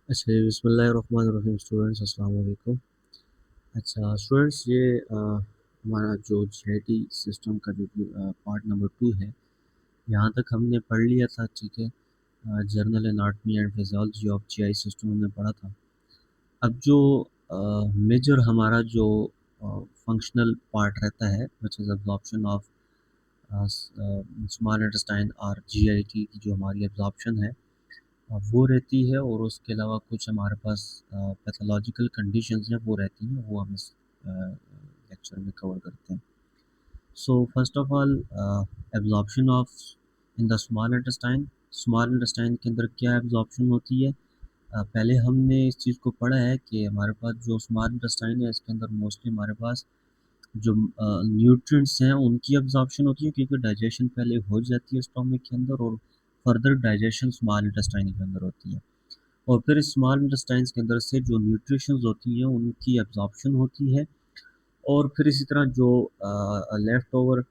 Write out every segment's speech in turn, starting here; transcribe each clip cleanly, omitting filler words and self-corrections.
अच्छा जी, बिस्मिल्लाहिर्रहमानिर्रहीम स्टूडेंट्स, अस्सलाम वालेकुम। अच्छा स्टूडेंट्स, ये हमारा जो जेटी सिस्टम का जो पार्ट नंबर 2 है, यहाँ तक हमने पढ़ लिया था, ठीक है। Journal anatomy and physiology of GI system हमने पढ़ा था। अब जो मेजर हमारा जो फंक्शनल पार्ट रहता है, which is absorption of small intestine और जीआईटी की जो हमारी एब्जॉर्प्शन है, वो रहती है। और उसके अलावा कुछ हमारे पास पैथोलॉजिकल कंडीशंस हैं, वो रहती हैं, वो हम इस लेक्चर में कवर करते हैं। So first of all, absorption of in the small intestine के अंदर क्या एब्जॉर्प्शन होती है। पहले हमने इस चीज़ को पढ़ा है कि हमारे पास जो स्मॉल इंटेस्टाइन है, इसके अंदर मोस्टली हमारे पास जो न्यूट्रिएंट्स हैं उनकी एब्जॉर्प्शन होती है, क्योंकि डाइजेशन पहले हो जाती है स्टोमक के अंदर, और फर्दर डाइजेशन स्मॉल इंटेस्टाइन के अंदर होती है। और फिर स्मॉल इंटेस्टाइन्स के अंदर से जो न्यूट्रिशंस होती हैं उनकी एब्जॉर्प्शन होती है। और फिर इसी तरह जो लेफ़्ट ओवर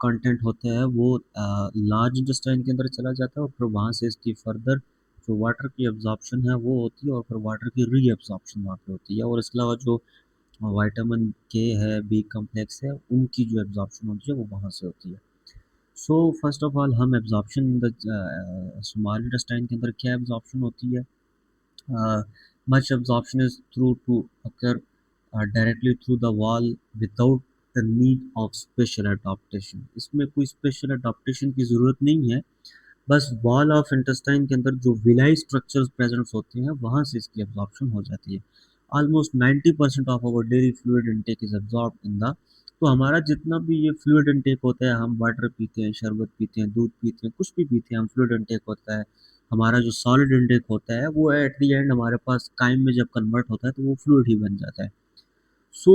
कंटेंट होता है वो लार्ज इंटेस्टाइन के अंदर चला जाता है, और फिर वहाँ से इसकी फर्दर जो वाटर की एब्जॉर्प्शन है वो होती है, और फिर वाटर की री-एब्जॉर्प्शन वहाँ पे होती है। और इसके अलावा जो विटामिन के है, बी कॉम्प्लेक्स है, उनकी जो एब्जॉर्प्शन होती है वो वहाँ से होती है। सो फर्स्ट ऑफ ऑल हम absorption in the small intestine के अंदर क्या एब्जॉर्प्शन होती है। Much absorption is through to occur directly through the wall without the need of special adaptation। इसमें कोई स्पेशल अडाप्टेशन की ज़रूरत नहीं है, बस वॉल ऑफ इंटेस्टाइन के अंदर जो विलाई स्ट्रक्चर्स प्रेजेंट होते हैं वहाँ से इसकी एब्जॉर्प्शन हो जाती है। Almost 90% of our daily fluid intake is absorb in the, तो हमारा जितना भी ये फ्लूइड इनटेक होता है, हम वाटर पीते हैं, शरबत पीते हैं, दूध पीते हैं, कुछ भी पीते हैं, हम फ्लूइड इनटेक होता है। हमारा जो सॉलिड इनटेक होता है वो एट द एंड हमारे पास काइम में जब कन्वर्ट होता है तो वो फ्लूइड ही बन जाता है। सो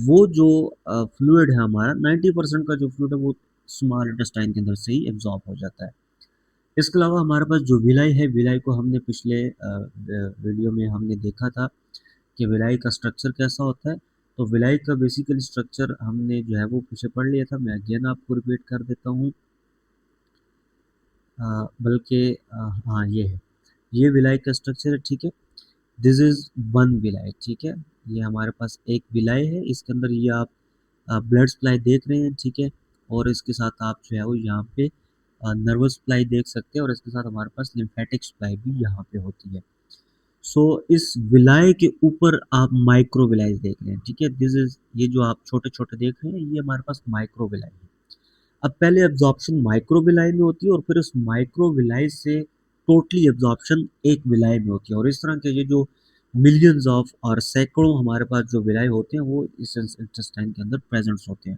वो जो फ्लूइड है हमारा 90% का जो फ्लूइड है वो स्मॉल इंटेस्टाइन के अंदर से ही एब्जॉर्ब हो जाता है। इसके अलावा हमारे पास जो विलाई है, विलाई को हमने पिछले वीडियो में हमने देखा था कि विलाई का स्ट्रक्चर कैसा होता है। तो विलाई का बेसिकली स्ट्रक्चर हमने जो है वो पीछे पढ़ लिया था, मैं अगेन आपको रिपीट कर देता हूँ। बल्कि हाँ, ये है, ये विलाई का स्ट्रक्चर है, ठीक है। दिस इज़ वन विलाई, ठीक है। ये हमारे पास एक विलाई है, इसके अंदर ये आप ब्लड सप्लाई देख रहे हैं, ठीक है। और इसके साथ आप जो है वो यहाँ पे नर्वस सप्लाई देख सकते हैं, और इसके साथ हमारे पास लिम्फेटिक सप्लाई भी यहाँ पे होती है। सो इस विलाय के ऊपर आप माइक्रो विलाय देख रहे हैं, ठीक है। दिस इज, ये जो आप छोटे छोटे देख रहे हैं ये हमारे पास माइक्रो विलाय है। अब पहले एब्जॉर्प्शन माइक्रो विलाय में होती है, और फिर उस माइक्रो विलाय से टोटली एब्जॉर्प्शन एक विलाय में होती है। और इस तरह के ये जो मिलियंस ऑफ और सैकड़ों हमारे पास जो विलाय होते हैं वो इस इंटेस्टाइन के अंदर प्रेजेंट होते हैं।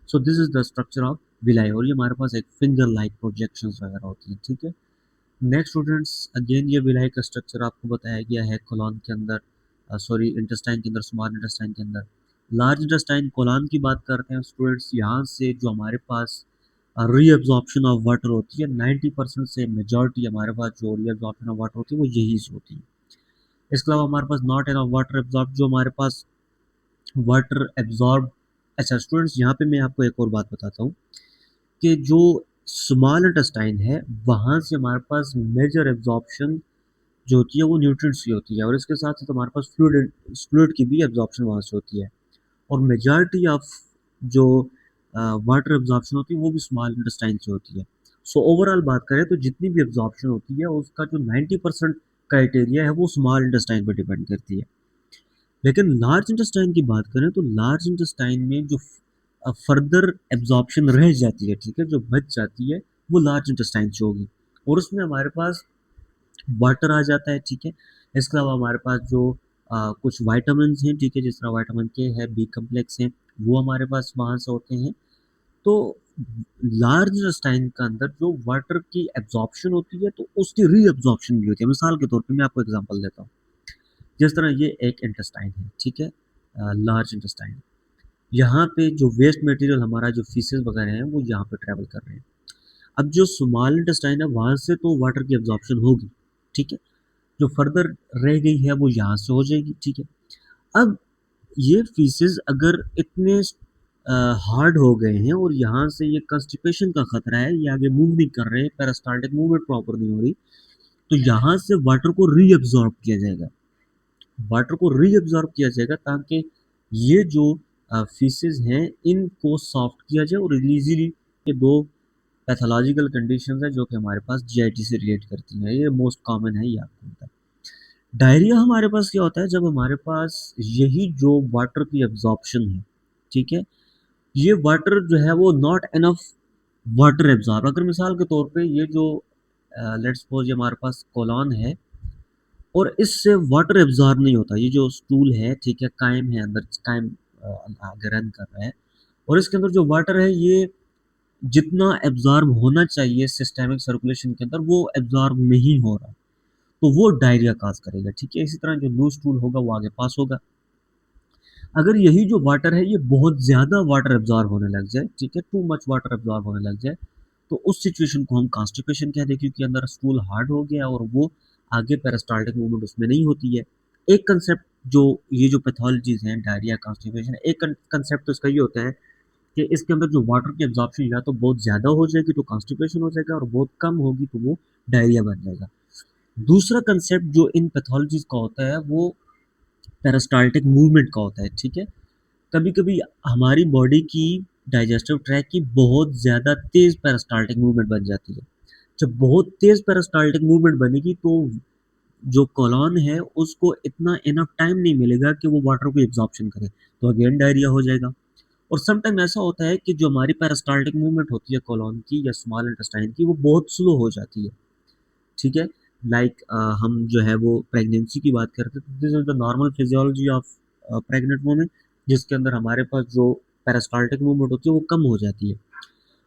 So this is the structure of villi, और ये हमारे पास एक फिंगर लाइक प्रोजेक्शंस वगैरह होती है, ठीक है। नेक्स्ट स्टूडेंट्स, अगेन ये विलाय का स्ट्रक्चर आपको बताया गया है कोलन के अंदर, सॉरी इंटेस्टाइन के अंदर, स्मॉल इंटेस्टाइन के अंदर। लार्ज इंटेस्टाइन कोलन की बात करते हैं स्टूडेंट्स, यहाँ से जो हमारे पास रीअब्जॉर्प्शन ऑफ वाटर होती है 90% से मेजॉरिटी हमारे पास जो रीअब्जॉर्प्शन ऑफ वाटर होती है वो यही से होती है। इसके अलावा हमारे पास नॉट एनफ वाटर एब्जॉर्ब, जो हमारे पास वाटर एब्जॉर्ब। अच्छा स्टूडेंट्स, यहाँ पे मैं आपको एक और बात बताता हूँ कि जो स्मॉल इंटेस्टाइन है वहाँ से हमारे पास मेजर एब्जॉर्प्शन जो होती है वो न्यूट्रिएंट्स की होती है, और इसके साथ साथ हमारे पास फ्लूइड की भी एब्जॉर्प्शन वहाँ से होती है। और मेजॉरिटी ऑफ जो वाटर एब्जॉर्प्शन होती है वो भी स्मॉल इंटेस्टाइन से होती है। सो ओवरऑल बात करें तो जितनी भी एब्जॉर्प्शन होती है उसका जो 90% क्राइटेरिया है वो स्मॉल इंटेस्टाइन पर डिपेंड करती है। लेकिन लार्ज इंटेस्टाइन की बात करें तो लार्ज इंटेस्टाइन में जो फर्दर एब्जॉर्प्शन रह जाती है, ठीक है, जो बच जाती है वो लार्ज इंटेस्टाइन से होगी, और उसमें हमारे पास वाटर आ जाता है, ठीक है। इसके अलावा हमारे पास जो कुछ विटामिन हैं, ठीक है, जिस तरह विटामिन के है, बी कम्प्लेक्स हैं, वो हमारे पास वहाँ से होते हैं। तो लार्ज इंटेस्टाइन के अंदर जो वाटर की एब्जॉर्प्शन होती है तो उसकी री-एब्जॉर्प्शन भी होती है। मिसाल के तौर पे मैं आपको एग्जांपल देता हूँ। जिस तरह ये एक इंटेस्टाइन है, ठीक है, लार्ज इंटेस्टाइन। यहाँ पे जो वेस्ट मटेरियल हमारा जो फीसेस वगैरह हैं वो यहाँ पे ट्रैवल कर रहे हैं। अब जो स्मॉल इंटेस्टाइन है वहाँ से तो वाटर की एब्जॉर्प्शन होगी, ठीक है। जो फर्दर रह गई है वो यहाँ से हो जाएगी, ठीक है। अब ये फीसेस अगर इतने हार्ड हो गए हैं और यहाँ से ये कंस्टिपेशन का खतरा है, ये आगे मूव नहीं कर रहे, पेरिस्टाल्टिक मूवमेंट प्रॉपर नहीं हो रही, तो यहाँ से वाटर को रीअब्सॉर्ब किया जाएगा, वाटर को रीअब्सॉर्ब किया जाएगा ताकि ये जो फीसेस हैं इनको सॉफ्ट किया जाए और इजीली, ये दो पैथोलॉजिकल कंडीशंस है जो कि हमारे पास जीआईटी से रिलेट करती हैं, ये मोस्ट कॉमन है, ये आपको पता है। डायरिया हमारे पास क्या होता है, जब हमारे पास यही जो वाटर की एब्जॉर्प्शन है, ठीक है, ये वाटर जो है वो नॉट एनफ वाटर एब्जॉर्ब, अगर मिसाल के तौर पे ये जो लेट्स सपोज ये हमारे पास कोलॉन है और इससे वाटर एब्जॉर्ब नहीं होता, ये जो स्टूल है, ठीक है, कायम है अंदर, कायम आगे रन कर रहा है और इसके अंदर जो वाटर है ये जितना एब्जॉर्ब होना चाहिए सिस्टेमिक सर्कुलेशन के अंदर वो एब्जॉर्ब नहीं हो रहा, तो वो डायरिया काज करेगा, ठीक है। इसी तरह जो लूज स्टूल होगा वो आगे पास होगा। अगर यही जो वाटर है ये बहुत ज्यादा वाटर एब्जॉर्ब होने लग जाए, ठीक है, टू मच वाटर एब्जॉर्ब होने लग जाए, तो उस सिचुएशन को हम कॉन्स्टिपेशन कहते हैं, क्योंकि अंदर स्टूल हार्ड हो गया और वो आगे पेरिस्टाल्टिक मूवमेंट उसमें नहीं होती है। एक कंसेप्ट जो ये जो पैथोलॉजीज हैं डायरिया कॉन्स्टिपेशन, एक कंसेप्ट तो इसका ये होता है कि इसके अंदर जो वाटर की एब्जॉर्प्शन या तो बहुत ज़्यादा हो जाएगी तो कॉन्स्टिपेशन हो जाएगा और बहुत कम होगी तो वो डायरिया बन जाएगा। दूसरा कंसेप्ट जो इन पैथोलॉजीज का होता है वो पेरिस्टाल्टिक मूवमेंट का होता है, ठीक है। कभी कभी हमारी बॉडी की डाइजेस्टिव ट्रैक की बहुत ज़्यादा तेज़ पेरिस्टाल्टिक मूवमेंट बन जाती है। जब बहुत तेज़ पेरिस्टाल्टिक मूवमेंट बनेगी तो जो कॉलॉन है उसको इतना इनफ टाइम नहीं मिलेगा कि वो वाटर को एब्जॉर्प्शन करे, तो अगेन डायरिया हो जाएगा। और समटाइम ऐसा होता है कि जो हमारी पेरिस्टाल्टिक मूवमेंट होती है कॉलॉन की या स्मॉल इंटेस्टाइन की वो बहुत स्लो हो जाती है, ठीक है। लाइक हम जो है वो प्रेगनेंसी की बात करते हैं, this is the normal physiology of pregnant women, जिसके अंदर हमारे पास जो पेरिस्टाल्टिक मूवमेंट होती है वो कम हो जाती है।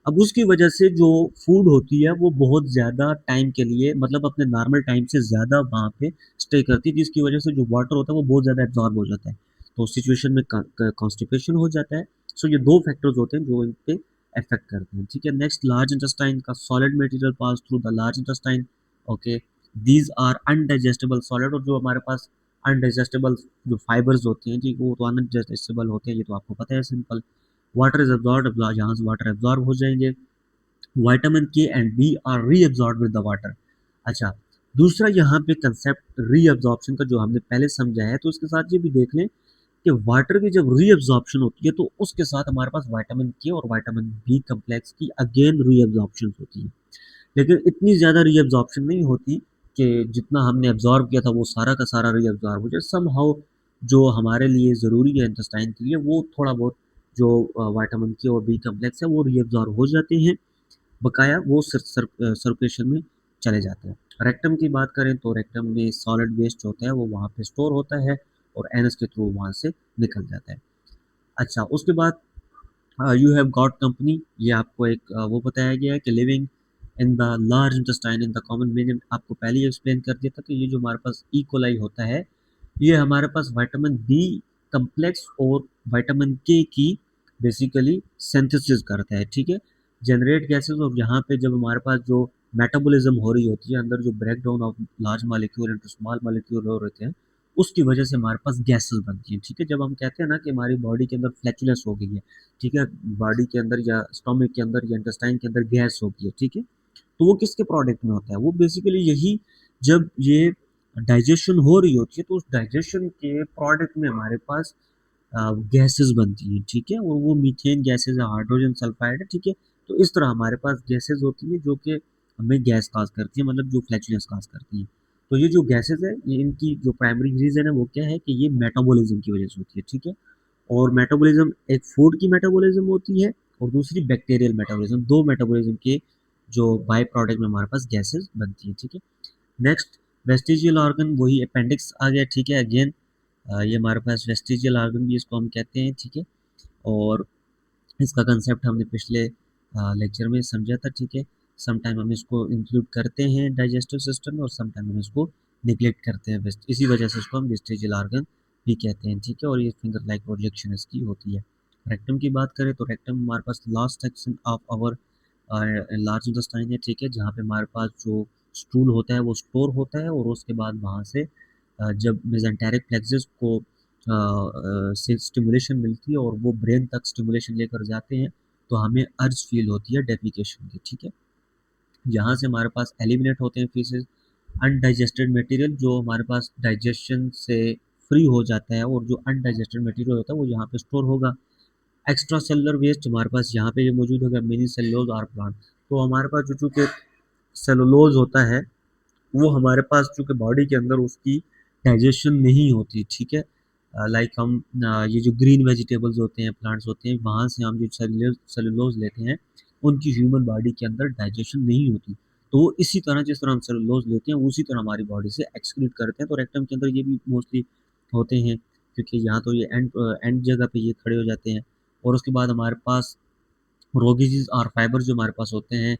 अब उसकी वजह से जो फूड होती है वो बहुत ज़्यादा टाइम के लिए, मतलब अपने नॉर्मल टाइम से ज़्यादा वहाँ पे स्टे करती है, जिसकी वजह से जो वाटर होता है वो बहुत ज़्यादा एब्जॉर्ब हो जाता है, तो उस सिचुएशन में कॉन्स्टिपेशन हो जाता है। सो ये दो फैक्टर्स होते हैं जो इन पे अफेक्ट करते हैं, ठीक है। नेक्स्ट, लार्ज इंटेस्टाइन का solid material pass through the large intestine, okay, these are undigestible solid, और जो हमारे पास अनडाइजेस्टेबल जो फाइबर्स होते हैं जी वो तो अनडाइजेस्टेबल होते हैं, ये तो आपको पता है, सिंपल। वाटर इज एब्जॉर्ब, यहाँ से वाटर एब्जॉर्ब हो जाएंगे, vitamin K and B are reabsorb with the water. अच्छा, दूसरा यहाँ पे कंसेप्ट रीअब्जॉर्प्शन का जो हमने पहले समझा है, तो उसके साथ ये भी देख लें कि वाटर की जब रीअब्जॉर्प्शन होती है तो उसके साथ हमारे पास विटामिन के और विटामिन बी कम्प्लेक्स की अगेन रीअब्जॉर्प्शन होती है, लेकिन इतनी ज़्यादा रीअब्जॉर्प्शन नहीं होती कि जितना हमने एब्जॉर्ब किया था वो सारा का सारा रीअब्जॉर्ब हो जाए। समहाउ जो हमारे लिए ज़रूरी है इंटेस्टाइन के लिए वो थोड़ा बहुत जो विटामिन के और बी कम्प्लेक्स है वो रीअब्जॉर्ब हो जाते हैं, बकाया वो सर्कुलेशन में चले जाते हैं। रेक्टम की बात करें तो रेक्टम में सॉलिड वेस्ट जो होता है वो वहाँ पे स्टोर होता है और एनस के थ्रू वहाँ से निकल जाता है। अच्छा, उसके बाद यू हैव गॉट कंपनी, ये आपको एक वो बताया गया है कि living in the large intestine in the common meaning, आपको पहले ही एक्सप्लेन कर दिया था कि ये जो हमारे पास ई कोलाई होता है ये हमारे पास विटामिन बी कम्प्लेक्स और विटामिन के की बेसिकली सिंथेसिस करता है, ठीक है, जनरेट गैसेस। और यहाँ पे जब हमारे पास जो मेटाबॉलिज्म हो रही होती है अंदर, जो break down of large molecule into small molecule हो रहे थे, उसकी वजह से हमारे पास गैसेस बनती हैं, ठीक है। जब हम कहते हैं ना कि हमारी बॉडी के अंदर फ्लैचुलेंस हो गई है, ठीक है, बॉडी के अंदर या स्टोमक के अंदर या इंटेस्टाइन के अंदर गैस होती है, ठीक है, तो वो किसके प्रोडक्ट में होता है, वो बेसिकली यही, जब ये डाइजेशन हो रही होती है तो उस डाइजेशन के प्रोडक्ट में हमारे पास गैसेस बनती हैं, ठीक है, और वो मीथेन गैसेस है, हाइड्रोजन सल्फाइड है, ठीक है। तो इस तरह हमारे पास गैसेस होती है जो कि हमें गैस काज करती है, मतलब जो फ्लैचुलेंस काज करती है। तो ये जो गैसेस है ये इनकी जो प्राइमरी रीजन है वो क्या है कि ये मेटाबॉलिज्म की वजह से होती है, ठीक है। और मेटाबॉलिज्म एक फूड की मेटाबॉलिज्म होती है और दूसरी बैक्टीरियल मेटाबॉलिज्म, दो मेटाबॉलिज्म के जो बाय प्रोडक्ट में हमारे पास गैसेस बनती है, ठीक है। नेक्स्ट, वेस्टिजियल ऑर्गन, वही अपेंडिक्स आ गया, ठीक है, अगेन ये हमारे पास वेस्टिजियल ऑर्गन भी इसको हम कहते हैं, ठीक है। और इसका कंसेप्ट हमने पिछले लेक्चर में समझा था, ठीक है। समटाइम हम इसको इंक्लूड करते हैं डाइजेस्टिव सिस्टम में और समटाइम हम इसको निगलेक्ट करते हैं, वेस्ट, इसी वजह से इसको हम वेस्टिजियल ऑर्गन भी कहते हैं, ठीक है। और ये फिंगर लाइक प्रोजेक्शन इसकी होती है। रेक्टम की बात करें तो रेक्टम हमारे पास last section of our large intestine है, ठीक है, जहाँ पे हमारे पास जो स्टूल होता है वो स्टोर होता है और उसके बाद वहाँ से जब मेसेंटेरिक प्लेक्सस को से स्टिमुलेशन मिलती है और वो ब्रेन तक स्टिमुलेशन लेकर जाते हैं तो हमें अर्ज फील होती है डेफिकेशन की, ठीक है। यहाँ से हमारे पास एलिमिनेट होते हैं फीसेस अनडाइजेस्टेड मटेरियल जो हमारे पास डाइजेशन से फ्री हो जाता है और जो अनडाइजेस्टेड मटेरियल होता है वो यहाँ पे स्टोर होगा। एक्स्ट्रा सेलुलर वेस्ट हमारे पास यहाँ पे ये मौजूद होगा, मिनी सेल्यूलोज आर प्लांट। तो हमारे पास जो चूंकि सेलुलोज होता है वो हमारे पास चूंकि बॉडी के अंदर उसकी डाइजेशन नहीं होती, ठीक है। लाइक हम ये जो ग्रीन वेजिटेबल्स होते हैं, प्लांट्स होते हैं, वहाँ से हम जो सेलुलोज लेते हैं उनकी ह्यूमन बॉडी के अंदर डाइजेशन नहीं होती। तो वो इसी तरह जिस तरह हम सेलुलोज लेते हैं उसी तरह हमारी बॉडी से एक्सक्रीट करते हैं। तो रेक्टम के अंदर ये भी मोस्टली होते हैं, क्योंकि यहाँ तो ये एंड जगह पे ये खड़े हो जाते हैं। और उसके बाद हमारे पास रोगेजेस और फाइबर जो हमारे पास होते हैं,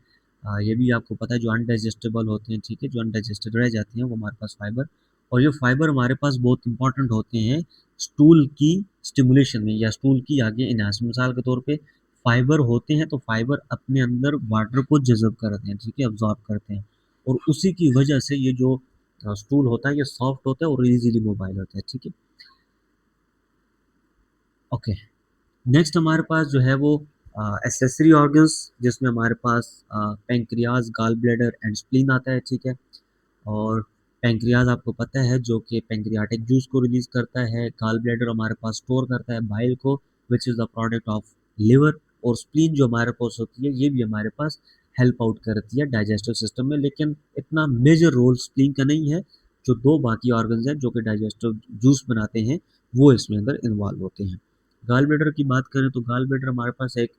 ये भी आपको पता है, जो अनडाइजेस्टेबल होते हैं, ठीक है, जो अनडाइजेस्टेड रह जाते हैं वो हमारे पास फाइबर। और ये फाइबर हमारे पास बहुत इंपॉर्टेंट होते हैं स्टूल की स्टिमुलेशन में या स्टूल की आगे इनहांसमेंट। मिसाल के तौर पे फाइबर होते हैं तो फाइबर अपने अंदर वाटर को जज़ब करते हैं, ठीक है, अब्जॉर्ब करते हैं। और उसी की वजह से ये जो स्टूल होता है ये सॉफ्ट होता है और इजीली मोबाइल होता है, ठीक है। ओके, नेक्स्ट हमारे पास जो है वो एसेसरी ऑर्गन्स, जिसमें हमारे पास pancreas, gall bladder and spleen आता है, ठीक है। और पेंक्रियाज आपको पता है जो कि पेंक्रियाटिक जूस को रिलीज करता है, गाल ब्लैडर हमारे पास स्टोर करता है बाइल को which is the product of liver. और स्प्लीन जो हमारे पास होती है ये भी हमारे पास हेल्प आउट करती है डाइजेस्टिव सिस्टम में, लेकिन इतना मेजर रोल स्प्लीन का नहीं है। जो दो बाकी ऑर्गन्स हैं जो कि डाइजेस्टिव जूस बनाते हैं वो इसमें अंदर इन्वॉल्व होते हैं। गाल ब्लैडर की बात करें तो गाल ब्लैडर हमारे पास एक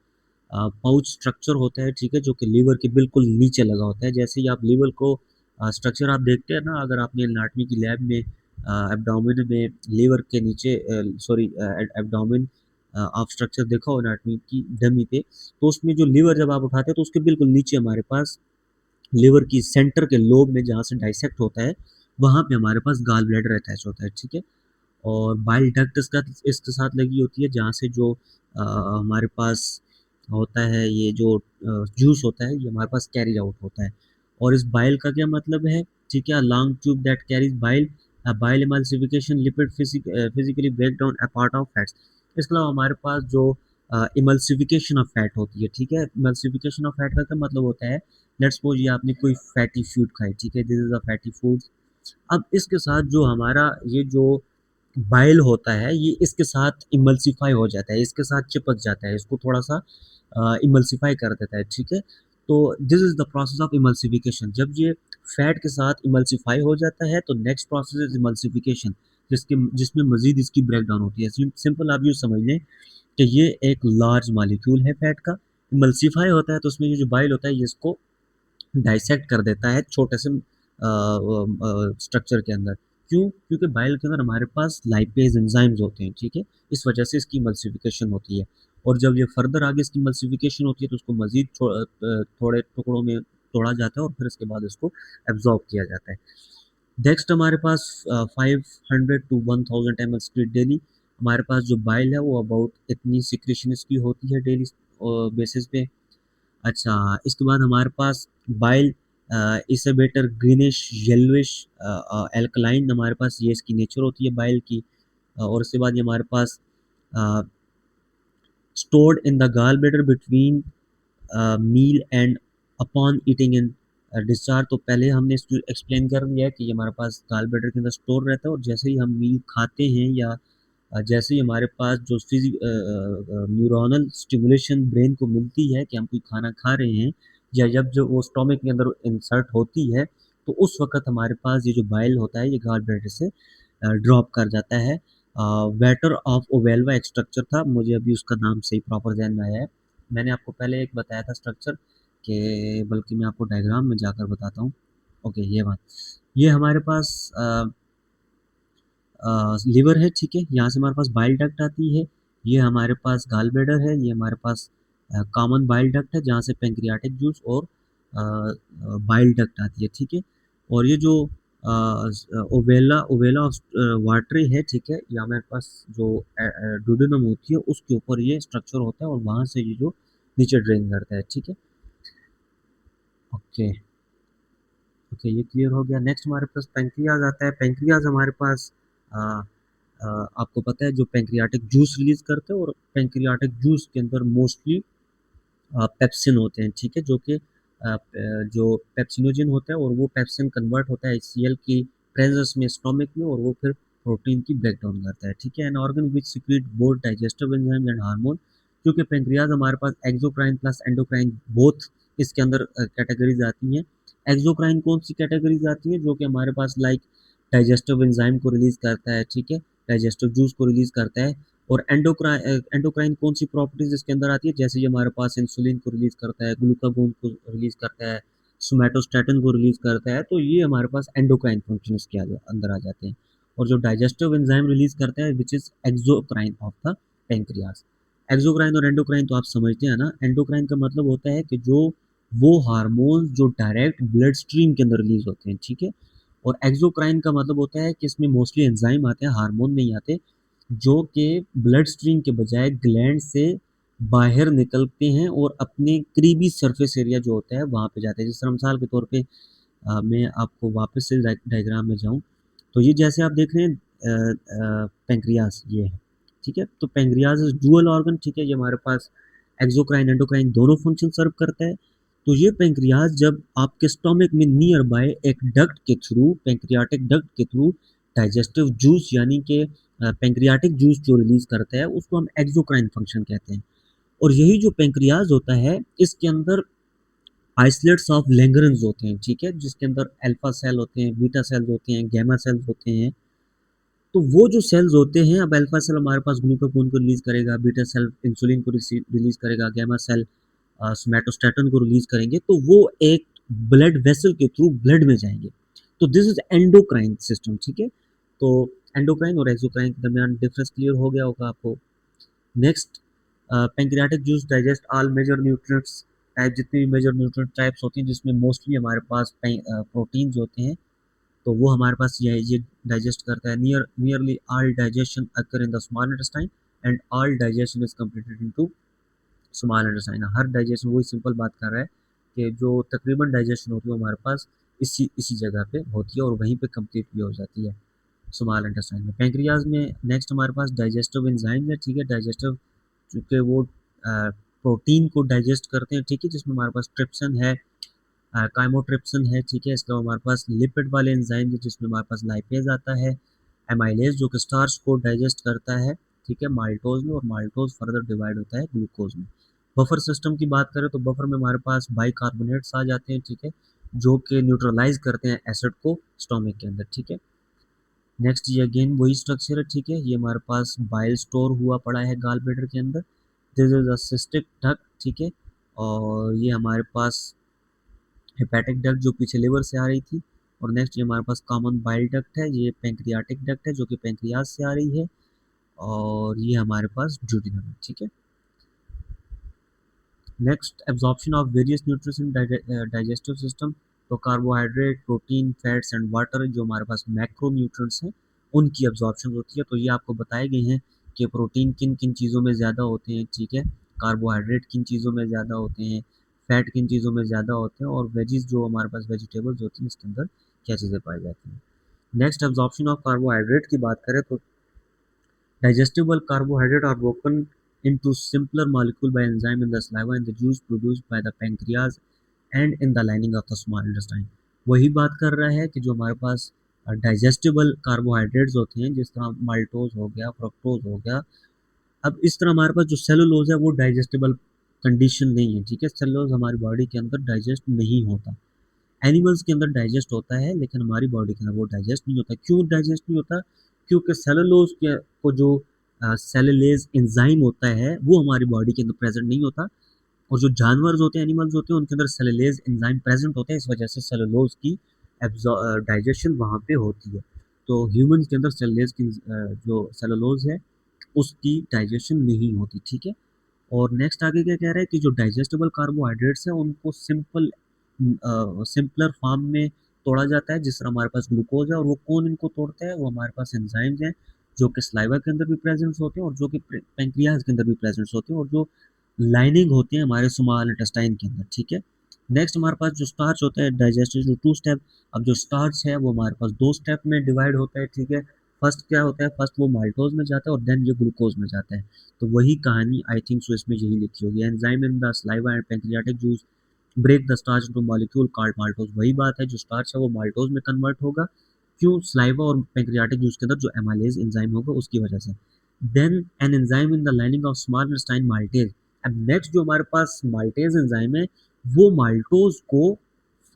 पाउच स्ट्रक्चर होता है, ठीक है, जो कि लीवर के बिल्कुल नीचे लगा होता है। जैसे ही आप लीवर को स्ट्रक्चर आप देखते हैं ना, अगर आपने एनाटॉमी की लैब में एब्डोमेन में लीवर के नीचे सॉरी एब्डोमेन आप स्ट्रक्चर देखा हो एनाटॉमी की डमी पे, तो उसमें जो लीवर जब आप उठाते हैं तो उसके बिल्कुल नीचे हमारे पास लिवर की सेंटर के लोब में जहाँ से डाइसेक्ट होता है वहाँ पे हमारे पास गाल ब्लैडर अटैच होता है, ठीक है। और बाइल डक्ट इसका इसके साथ लगी होती है, जहाँ से जो हमारे पास होता है ये जो जूस होता है ये हमारे पास कैरी आउट होता है। और इस बाइल का क्या मतलब है, ठीक है, long tube that carries bile, bile emulsification lipid physically break down a part of fats. इसके अलावा हमारे पास जो इमल्सिफिकेशन ऑफ फैट होती है, ठीक है। इमल्सिफिकेशन ऑफ फैट का क्या मतलब होता है, लेट्स सपोज ये आपने कोई फैटी फूड खाई, ठीक है, this is a fatty food. अब इसके साथ जो हमारा ये जो बाइल होता है ये इसके साथ इमल्सिफाई हो जाता है, इसके साथ चिपक जाता है, इसको थोड़ा सा इमल्सिफाई कर देता है, ठीक है। तो this is the process of emulsification. जब ये फैट के साथ इमल्सिफाई हो जाता है तो नेक्स्ट प्रोसेस इज इमल्सिफिकेशन, जिसमें मजीद इसकी ब्रेक डाउन होती है। सिंपल आप यूँ समझ लें कि ये एक लार्ज मालिक्यूल है फैट का, इमल्सिफाई होता है तो उसमें ये जो बाइल होता है ये इसको डाइसेक्ट कर देता है छोटे से स्ट्रक्चर के अंदर। क्यों? क्योंकि बाइल के अंदर हमारे पास लाइपेज एंजाइम्स होते हैं, ठीक है, इस वजह से इसकी मल्सिफिकेशन होती है। और जब ये फर्दर आगे इसकी मल्सिफिकेशन होती है तो उसको मजीद थोड़े टुकड़ों में तोड़ा जाता है और फिर इसके बाद इसको एब्जॉर्ब किया जाता है। नेक्स्ट हमारे पास 500 to 1000 ml स्प्लिट डेली। हमारे पास जो बाइल है वो अबाउट इतनी सिक्रेशन इसकी होती है डेली बेसिस पे। अच्छा, इसके बाद हमारे पास बाइल इसे बेटर ग्रीनिश येलोइश एल्कलाइन, हमारे पास ये इसकी नेचर होती है बाइल की। और उसके बाद ये हमारे पास stored in the gall bladder between meal and upon eating in discharge. तो पहले हमने इसको एक्सप्लेन कर दिया है कि ये हमारे पास गाल ब्लैडर के अंदर स्टोर रहता है और जैसे ही हम मील खाते हैं या जैसे ही हमारे पास जो न्यूरोनल स्टिमुलेशन ब्रेन को मिलती है कि हम कोई खाना खा रहे हैं या जब जो वो स्टोमक के अंदर इंसर्ट होती है तो उस वक्त हमारे पास ये जो बाइल होता है ये गाल ब्लैडर से ड्रॉप कर जाता है। वेटर ऑफ ओवेल्वा एक स्ट्रक्चर था, मुझे अभी उसका नाम सही प्रॉपर ध्यान में आया है। मैंने आपको पहले एक बताया था स्ट्रक्चर के, बल्कि मैं आपको डायग्राम में जाकर बताता हूँ। ओके, ये बात, ये हमारे पास लिवर है, ठीक है, यहाँ से हमारे पास बाइल डक्ट आती है। ये हमारे पास गाल ब्लैडर है, ये हमारे पास कॉमन बाइल डक्ट है जहाँ से पेंक्रियाटिक जूस और बाइल डक्ट आती है, ठीक है। और ये जो ओवेला ओवेला वाटरी है, ठीक है, ये हमारे पास जो डुडेनम होती है उसके ऊपर ये स्ट्रक्चर होता है और वहाँ से ये जो नीचे ड्रेन करता है, ठीक है। ओके ओके, ये क्लियर हो गया। नेक्स्ट हमारे पास पेंक्रियाज आता है। पेंक्रियाज हमारे पास आ, आपको पता है जो पेंक्रियाटिक जूस रिलीज करते हैं और पेंक्रियाटिक जूस के अंदर मोस्टली पेप्सिन होते हैं, ठीक है, जो कि जो पेप्सिनोजन होता है और वो पेप्सिन कन्वर्ट होता है HCl की प्रेजेंस में स्टोमक में, और वो फिर प्रोटीन की ब्रेक डाउन करता है, ठीक है। An organ which secrete both digestive enzyme and hormone, क्योंकि पेंक्रियाज हमारे पास एक्सोक्राइन प्लस एंडोक्राइन बोथ इसके अंदर कैटेगरीज आती हैं। एक्सोक्राइन कौन सी कैटेगरीज आती है? जो कि हमारे पास लाइक डाइजेस्टिव एंजाइम को रिलीज करता है, ठीक है, डाइजेस्टिव जूस को रिलीज करता है। और एंडोक्राइन एंडोक्राइन कौन सी प्रॉपर्टीज इसके अंदर आती है? जैसे ये हमारे पास इंसुलिन को रिलीज करता है, ग्लूकागोन को रिलीज करता है, सोमैटोस्टैटिन को रिलीज करता है, तो ये हमारे पास एंडोक्राइन फंक्शन के अंदर आ जाते हैं। और जो डाइजेस्टिव एंजाइम रिलीज करता है which is exocrine of the pancreas. Exocrine और एंडोक्राइन तो आप समझते हैं ना। एंडोक्राइन का मतलब होता है कि जो वो हार्मोन जो डायरेक्ट ब्लड स्ट्रीम के अंदर रिलीज होते हैं, ठीक है। और एक्सोक्राइन का मतलब होता है कि इसमें मोस्टली एंजाइम आते हैं, हार्मोन नहीं आते, जो कि ब्लड स्ट्रीम के बजाय ग्लैंड से बाहर निकलते हैं और अपने करीबी सरफेस एरिया जो होता है वहाँ पे जाते हैं। जिस तरह मिसाल के तौर पे मैं आपको वापस से डायग्राम में जाऊँ, तो ये जैसे आप देख रहे हैं पेंक्रियास ये है, ठीक है। तो पेंक्रियास डुअल ऑर्गन, ठीक है, ये हमारे पास एक्सोक्राइन एंडोक्राइन दोनों फंक्शन सर्व करता है। तो ये पेंक्रियास जब आपके स्टोमक में नियर बाय एक डक्ट के थ्रू, पेंक्रियाटिक डक्ट के थ्रू डाइजेस्टिव जूस यानी कि पेंक्रियाटिक जूस जो रिलीज करता है उसको हम एक्सोक्राइन फंक्शन कहते हैं। और यही जो पेंक्रियाज होता है इसके अंदर आइसोलेट्स ऑफ लैंगरेंस होते हैं, ठीक है, जिसके अंदर अल्फा सेल होते हैं, बीटा सेल्स होते हैं, गैमा सेल्स होते हैं। तो वो जो सेल्स होते हैं, अब अल्फा सेल हमारे पास ग्लूकागोन को रिलीज करेगा, बीटा सेल इंसुलिन को रिलीज करेगा, गैमा सेल सोमैटोस्टैटिन को रिलीज करेंगे, तो वो एक ब्लड वेसल के थ्रू ब्लड में जाएंगे। तो दिस इज एंडोक्राइन सिस्टम, ठीक है। तो एंडोक्राइन और एक्सोक्राइन के दरमियान डिफरेंस क्लियर हो गया होगा आपको। Next, pancreatic juice digest all major nutrients type, जितनी भी मेजर न्यूट्रिएंट टाइप्स होती हैं जिसमें मोस्टली हमारे पास प्रोटीन्स होते हैं, तो वो हमारे पास ये डाइजेस्ट करता है। Nearly all digestion occur in the small intestine and all digestion is completed into small intestine. Her digestion, वही सिंपल बात कर रहा है कि जो तकरीबन डाइजेशन होती है हमारे पास इसी इसी जगह पे होती है और वहीं पे कंप्लीट भी हो जाती है स्मॉल इंटेस्टाइन में। पैंक्रियाज में नेक्स्ट हमारे पास डाइजेस्टिव एंजाइम है, ठीक है, डाइजेस्टिव, चूँकि वो प्रोटीन को डाइजेस्ट करते हैं, ठीक है, जिसमें हमारे पास ट्रिप्सिन है, काइमोट्रिप्सिन है, ठीक है। इसके अलावा हमारे पास लिपिड वाले एंजाइम है जिसमें हमारे पास लाइपेज आता है, एमाइलेज जो कि स्टार्च को डाइजेस्ट करता है, ठीक है, माल्टोज में, और माल्टोज फर्दर डिवाइड होता है ग्लूकोज में। बफर सिस्टम की बात करें तो बफर में हमारे पास बाइकार्बोनेट्स आ जाते हैं, ठीक है, जो कि न्यूट्रलाइज करते हैं एसिड को स्टोमक के अंदर, ठीक है। नेक्स्ट ये अगेन वही स्ट्रक्चर है, ठीक है, ये हमारे पास बाइल स्टोर हुआ पड़ा है गाल ब्लैडर के अंदर। This is a cystic duct, ठीक है, और ये हमारे पास हेपेटिक डक्ट जो पीछे लिवर से आ रही थी। और नेक्स्ट ये हमारे पास कॉमन बाइल डक्ट है, ये पेंक्रियाटिक डक्ट है जो कि पेंक्रियाज से आ रही है। और ये हमारे पास ड्यूडिनम है, ठीक है। Next, absorption of various nutrition digestive system. तो carbohydrate, protein, fats and water जो हमारे पास मैक्रो न्यूट्रिएंट्स हैं उनकी एब्जॉर्प्शन होती है। तो ये आपको बताए गए हैं कि प्रोटीन किन किन चीज़ों में ज़्यादा होते हैं, ठीक है, कार्बोहाइड्रेट किन चीज़ों में ज़्यादा होते हैं, फैट किन चीज़ों में ज़्यादा होते हैं, और वेजिज जो हमारे पास वेजिटेबल्स होती हैं इसके अंदर क्या चीज़ें पाई जाती हैं। नेक्स्ट, एब्जॉर्प्शन ऑफ कार्बोहाइड्रेट की बात करें तो digestible carbohydrates are broken into simpler molecule by enzyme in the saliva and the juice produced by the pancreas and in the lining of the small intestine। वही बात कर रहा है कि जो हमारे पास डाइजेस्टिबल कार्बोहाइड्रेट्स होते हैं जिस तरह माल्टोज हो गया, फ्रक्टोज हो गया। अब इस तरह हमारे पास जो सेलुलोज है वो डाइजेस्टिबल कंडीशन नहीं है, ठीक है, सेलुलोज हमारी बॉडी के अंदर डाइजेस्ट नहीं होता। एनिमल्स के अंदर डाइजेस्ट होता है लेकिन हमारी बॉडी के अंदर वो डाइजेस्ट नहीं होता। क्यों डाइजेस्ट नहीं होता? क्योंकि सेलुलोज के को जो सेलुलेज एंजाइम होता है वो हमारी बॉडी के अंदर प्रेजेंट नहीं होता। और जो जानवर होते हैं, एनिमल्स होते हैं, उनके अंदर सेलुलेज एंजाइम प्रेजेंट होता है, इस वजह से सेलुलोज की डाइजेशन वहाँ पे होती है। तो ह्यूमंस के अंदर सेलुलेज की जो सेलुलोज है उसकी डाइजेशन नहीं होती, ठीक है। और नेक्स्ट आगे क्या कह रहा है कि जो डाइजेस्टेबल कार्बोहाइड्रेट्स हैं उनको सिंपलर फॉर्म में तोड़ा जाता है, जिस तरह हमारे पास ग्लूकोज है। और वो कौन इनको तोड़ता है? वो हमारे पास एंजाइम्स हैं जो कि स्लाइवा के अंदर भी प्रेजेंट होते हैं और जो कि पेंक्रियाज के अंदर भी प्रेजेंट होते हैं और जो लाइनिंग होती है हमारे स्मॉल इंटेस्टाइन के अंदर, ठीक है। नेक्स्ट हमारे पास जो स्टार्च होता है डाइजेस्टिव टू स्टेप। अब जो स्टार्च है वो हमारे पास दो स्टेप में डिवाइड होता है, ठीक है। फर्स्ट क्या होता है? फर्स्ट वो माल्टोज में जाता है और देन ये ग्लूकोज में जाता है। तो वही कहानी आई थिंक सो इसमें यही लिखी होगी। Enzyme in the saliva and pancreatic juice break the starch into molecule called maltose, वही बात है, जो स्टार्च है वो माल्टोज में कन्वर्ट होगा। क्यों? सलाइवा और पैंक्रियाटिक जूस के अंदर जो एमाइलेज एंजाइम होगा उसकी वजह से। Then an enzyme in the lining of small intestine maltase. अब नेक्स्ट जो हमारे पास माल्टेज एंजाइम है वो माल्टोज को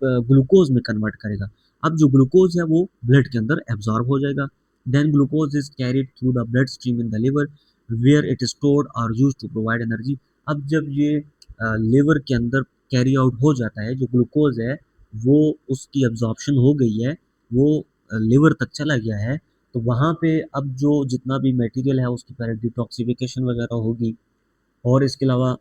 ग्लूकोज में कन्वर्ट करेगा। अब जो ग्लूकोज है वो ब्लड के अंदर एब्जॉर्ब हो जाएगा। Then glucose is carried through the blood stream in the liver where it is stored और यूज टू प्रोवाइड एनर्जी। अब जब ये लिवर के अंदर कैरी आउट हो जाता है, जो ग्लूकोज है वो उसकी एब्जॉर्प्शन हो गई है, वो लिवर तक चला गया है, तो वहाँ पे अब जो जितना भी मटेरियल है उसकी पहले डिटॉक्सिफिकेशन वगैरह होगी, और इसके अलावा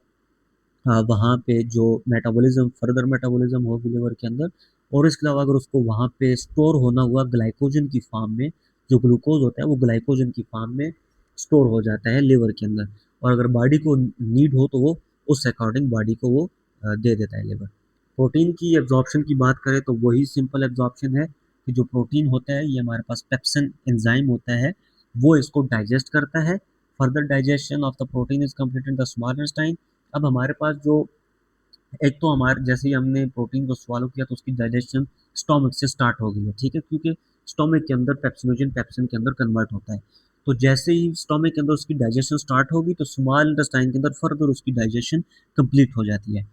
वहाँ पे जो मेटाबॉलिज्म, फर्दर मेटाबॉलिज्म होगी लिवर के अंदर, और इसके अलावा अगर उसको वहाँ पे स्टोर होना हुआ ग्लाइकोजन की फॉर्म में, जो ग्लूकोज होता है वो ग्लाइकोजन की फॉर्म में स्टोर हो जाता है लिवर के अंदर, और अगर बॉडी को नीड हो तो वो उस अकॉर्डिंग बॉडी को वो दे देता है लिवर। प्रोटीन की एब्जॉर्प्शन की बात करें तो वही सिंपल एब्जॉर्प्शन है कि जो प्रोटीन होता है ये हमारे पास पेप्सिन एंजाइम होता है, वो इसको डाइजेस्ट करता है। Further digestion of the protein is completed in the small intestine. अब हमारे पास जो एक तो हमारे जैसे ही हमने प्रोटीन को swallow किया तो उसकी डाइजेशन स्टोमक से स्टार्ट हो गई है, ठीक है, क्योंकि स्टोमक के अंदर पेप्सिनोजन पेप्सिन के अंदर कन्वर्ट होता है। तो जैसे ही स्टोमक के अंदर उसकी डाइजेशन स्टार्ट होगी तो स्मॉल इंटेस्टाइन के अंदर फर्दर उसकी डाइजेशन कंप्लीट हो जाती है।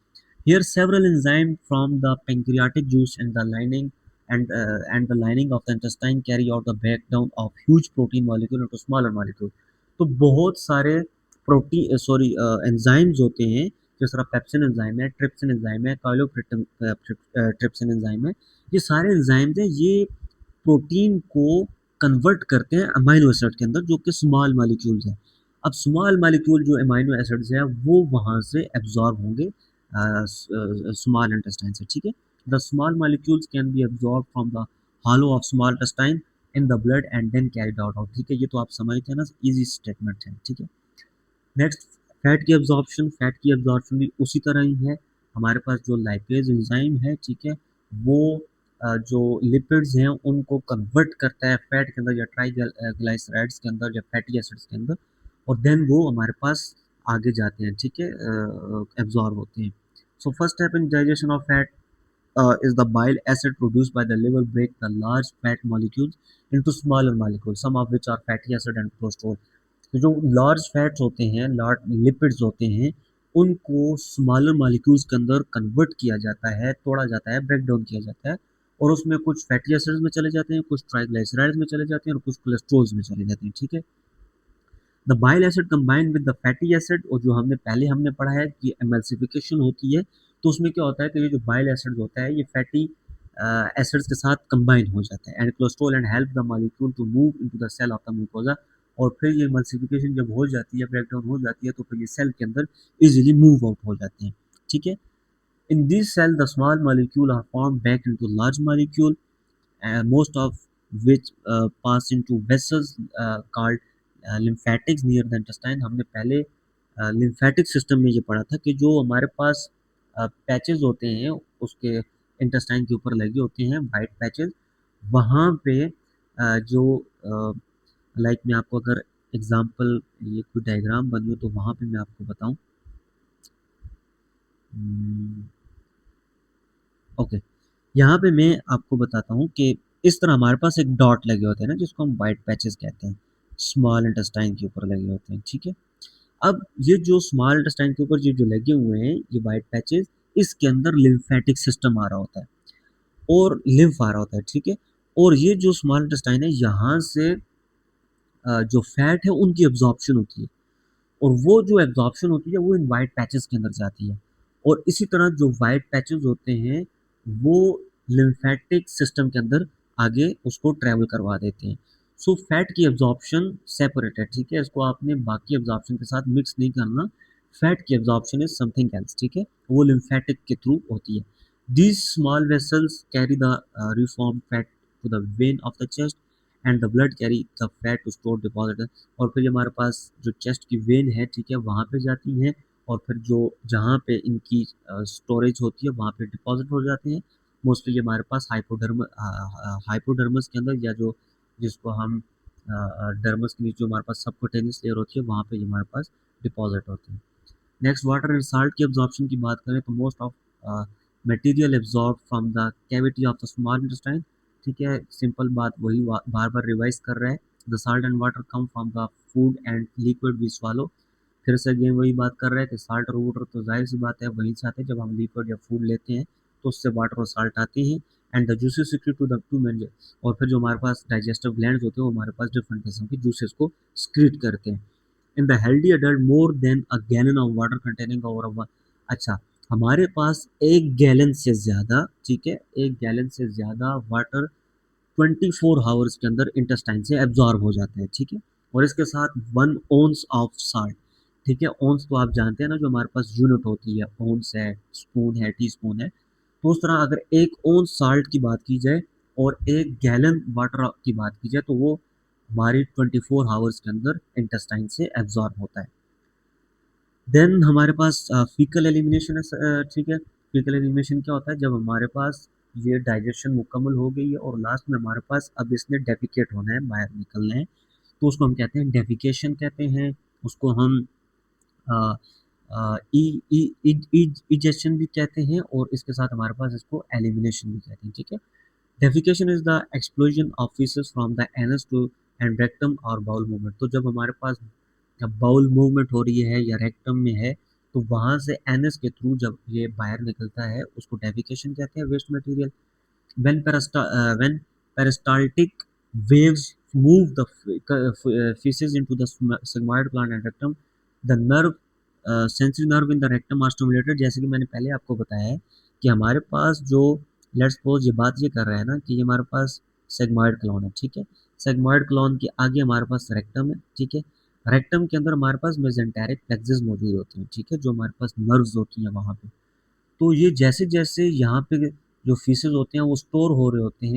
Here several enzymes from the pancreatic juice and the lining and the lining of the intestine carry out the breakdown of huge protein molecule into smaller molecule। तो बहुत सारे protein sorry enzymes होते हैं, जिस तरह पेप्सिन एंजाइम है, trypsin enzyme है, trypsin enzyme है, ये सारे एंजाइम्स हैं, ये प्रोटीन को कन्वर्ट करते हैं अमाइनो एसिड के अंदर जो कि स्मॉल मॉलिक्यूल्स हैं। अब स्मॉल मॉलिक्यूल जो अमाइनो एसिड्स हैं वो वहाँ से एब्जॉर्ब होंगे स्मॉल इंटेस्टाइन से, ठीक है। The small molecules can be absorb from the hollow of small intestine in the blood and then carried out, ठीक है, ये तो आप समझते हैं ना, इजी स्टेटमेंट है, ठीक है। नेक्स्ट, फैट की एब्जॉर्प्शन भी उसी तरह ही है। हमारे पास जो लाइपेज एंजाइम है, ठीक है, वो जो लिपिड्स हैं उनको कन्वर्ट करता है फैट के अंदर या ट्राइग्लाइसराइड्स के अंदर या फैटी एसिड्स के अंदर, और देन वो हमारे पास आगे जाते हैं, ठीक है, एब्जॉर्ब होते हैं। So first step in digestion of fat is the bile acid produced by the liver break the large fat molecules into smaller molecules, some of which are fatty acid and cholesterol। तो जो large fats होते हैं, large lipids होते हैं, उनको smaller molecules के अंदर convert किया जाता है, तोड़ा जाता है, ब्रेक डाउन किया जाता है, और उसमें कुछ फैटी एसिड्स में चले जाते हैं, कुछ ट्राइग्लिसराइड्स में चले जाते हैं और कुछ कोलेस्ट्रॉल्स में चले जाते हैं, ठीक है। The bile acid combine with the fatty acid, और जो हमने पढ़ा है कि एमल्सिफिकेशन होती है, तो उसमें क्या होता है कि ये जो बाइल एसिड होता है ये फैटी एसिड्स के साथ कंबाइन हो जाता है, and cholesterol and help the molecule to move into the cell of the mucosa. और फिर ये एमल्सिफिकेशन जब हो जाती है, ब्रेकडाउन हो जाती है, तो फिर ये सेल के अंदर इजीली मूव आउट हो जाते हैं, ठीक है। In this cell the small molecule are form back into large molecule, most of which pass into vessels called lymphatics near the intestine। हमने पहले lymphatic system में ये पढ़ा था कि जो हमारे पास पैचेस होते हैं उसके इंटेस्टाइन के ऊपर लगे होते हैं, वाइट पैचेस, वहाँ पे जो लाइक मैं आपको अगर एग्जांपल ये कोई डायग्राम बनी हो तो वहाँ पे मैं आपको बताऊं। ओके, यहाँ पे मैं आपको बताता हूँ कि इस तरह हमारे पास एक डॉट लगे होते हैं ना, जिसको हम वाइट पैचेस कहते हैं, स्मॉल इंटेस्टाइन के ऊपर लगे होते हैं, ठीक है। अब ये जो स्मॉल इंटेस्टाइन के ऊपर ये जो लगे हुए हैं ये वाइट पैचेस, इसके अंदर लिम्फेटिक सिस्टम आ रहा होता है और लिम्फ आ रहा होता है, ठीक है। और ये जो स्मॉल इंटेस्टाइन है यहाँ से जो फैट है उनकी एब्जॉर्प्शन होती है, और वो जो एब्जॉर्प्शन होती है वो इन वाइट पैचेस के अंदर जाती है, और इसी तरह जो वाइट पैचेस होते हैं वो लिम्फेटिक सिस्टम के अंदर आगे उसको ट्रेवल करवा देते हैं। सो फैट की एब्जॉर्प्शन सेपरेट है, ठीक है, इसको आपने बाकी एब्जॉर्प्शन के साथ मिक्स नहीं करना। फैट की एब्जॉर्प्शन इज समथिंग एल्स, ठीक है, वो लिम्फेटिक के थ्रू होती है। These small vessels carry the reform fat to the vein of the chest and the blood carry the fat to store deposit. और फिर हमारे पास जो चेस्ट की वेन है, ठीक है, वहाँ पे जाती हैं, और फिर जो जहाँ पे इनकी स्टोरेज होती है वहाँ पे डिपॉजिट हो जाते हैं। मोस्टली हमारे पास हाइपोडर्मस के अंदर, या जो जिसको हम डर्मस के नीचे जो हमारे पास सबक्यूटेनियस लेयर होती है वहाँ पे हमारे पास डिपॉजिट होते हैं। नेक्स्ट, वाटर एंड साल्ट की एब्जॉर्प्शन की बात करें तो most of material absorb from the cavity of the small intestine, ठीक है, सिंपल बात वही बार बार रिवाइज कर रहा है। The salt and water come from the food and liquid we swallow, फिर से अगेन वही बात कर रहा है कि साल्ट और वाटर तो जाहिर सी बात है वहीं से आते हैं, जब हम लिक्विड या फूड लेते हैं तो उससे वाटर और साल्ट आते हैं। And the juices secret to the two main, और फिर जो हमारे पास डाइजेस्टिव ग्लैंड्स होते हैं वो हमारे पास डिफरेंट किस्म के जूसेस को स्क्रीट करते हैं। In the healthy adult more than a gallon of water containing over, अच्छा, हमारे पास 1 गैलन से ज़्यादा, ठीक है, 1 गैलन से ज़्यादा वाटर 24 आवर्स के अंदर इंटेस्टाइन से एब्जॉर्ब हो जाते हैं, ठीक है। और इसके साथ 1 ounce ऑफ साल्ट, ठीक है, ओंस तो आप जानते हैं ना, जो हमारे पास यूनिट होती है, ओंस है, स्पून है, टी स्पून है, तो उस तरह अगर 1 ounce साल्ट की बात की जाए और 1 गैलन वाटर की बात की जाए तो वो हमारी 24 आवर्स के अंदर इंटेस्टाइन से एब्जॉर्ब होता है। देन हमारे पास फीकल एलिमिनेशन है, ठीक है। फीकल एलिमिनेशन क्या होता है, जब हमारे पास ये डाइजेशन मुकम्मल हो गई है और लास्ट में हमारे पास अब इसने डेफिकेट होना है, बाहर निकलना है, तो उसको हम कहते हैं डेफिकेशन कहते हैं। उसको हम इजेक्शन भी कहते हैं और इसके साथ हमारे पास इसको एलिमिनेशन भी कहते हैं, ठीक है। Defecation is the explosion of faeces from the anus to and rectum और बाउल मूवमेंट, तो जब हमारे पास जब बाउल मूवमेंट हो रही है या रेक्टम में है तो वहां से एनस के थ्रू जब ये बाहर निकलता है उसको डेफिकेशन कहते हैं, waste material. when peristaltic waves move the feces into the sigmoid gland and rectum, the nerve sensory nerve in the rectum are stimulated, जैसे कि मैंने पहले आपको बताया है कि हमारे पास जो, लेट्स सपोज ये बात ये कर रहा है ना कि ये हमारे पास सेगमॉइड क्लॉन है, ठीक है, सेगमॉइड क्लॉन के आगे हमारे पास रेक्टम है, ठीक है, रेक्टम के अंदर हमारे पास मेजेंटेरिक प्लेक्सस मौजूद होते हैं, ठीक है, जो हमारे पास नर्व्स होती हैं वहाँ पे। तो ये जैसे जैसे यहाँ पे जो फीसेस होते हैं वो स्टोर हो रहे होते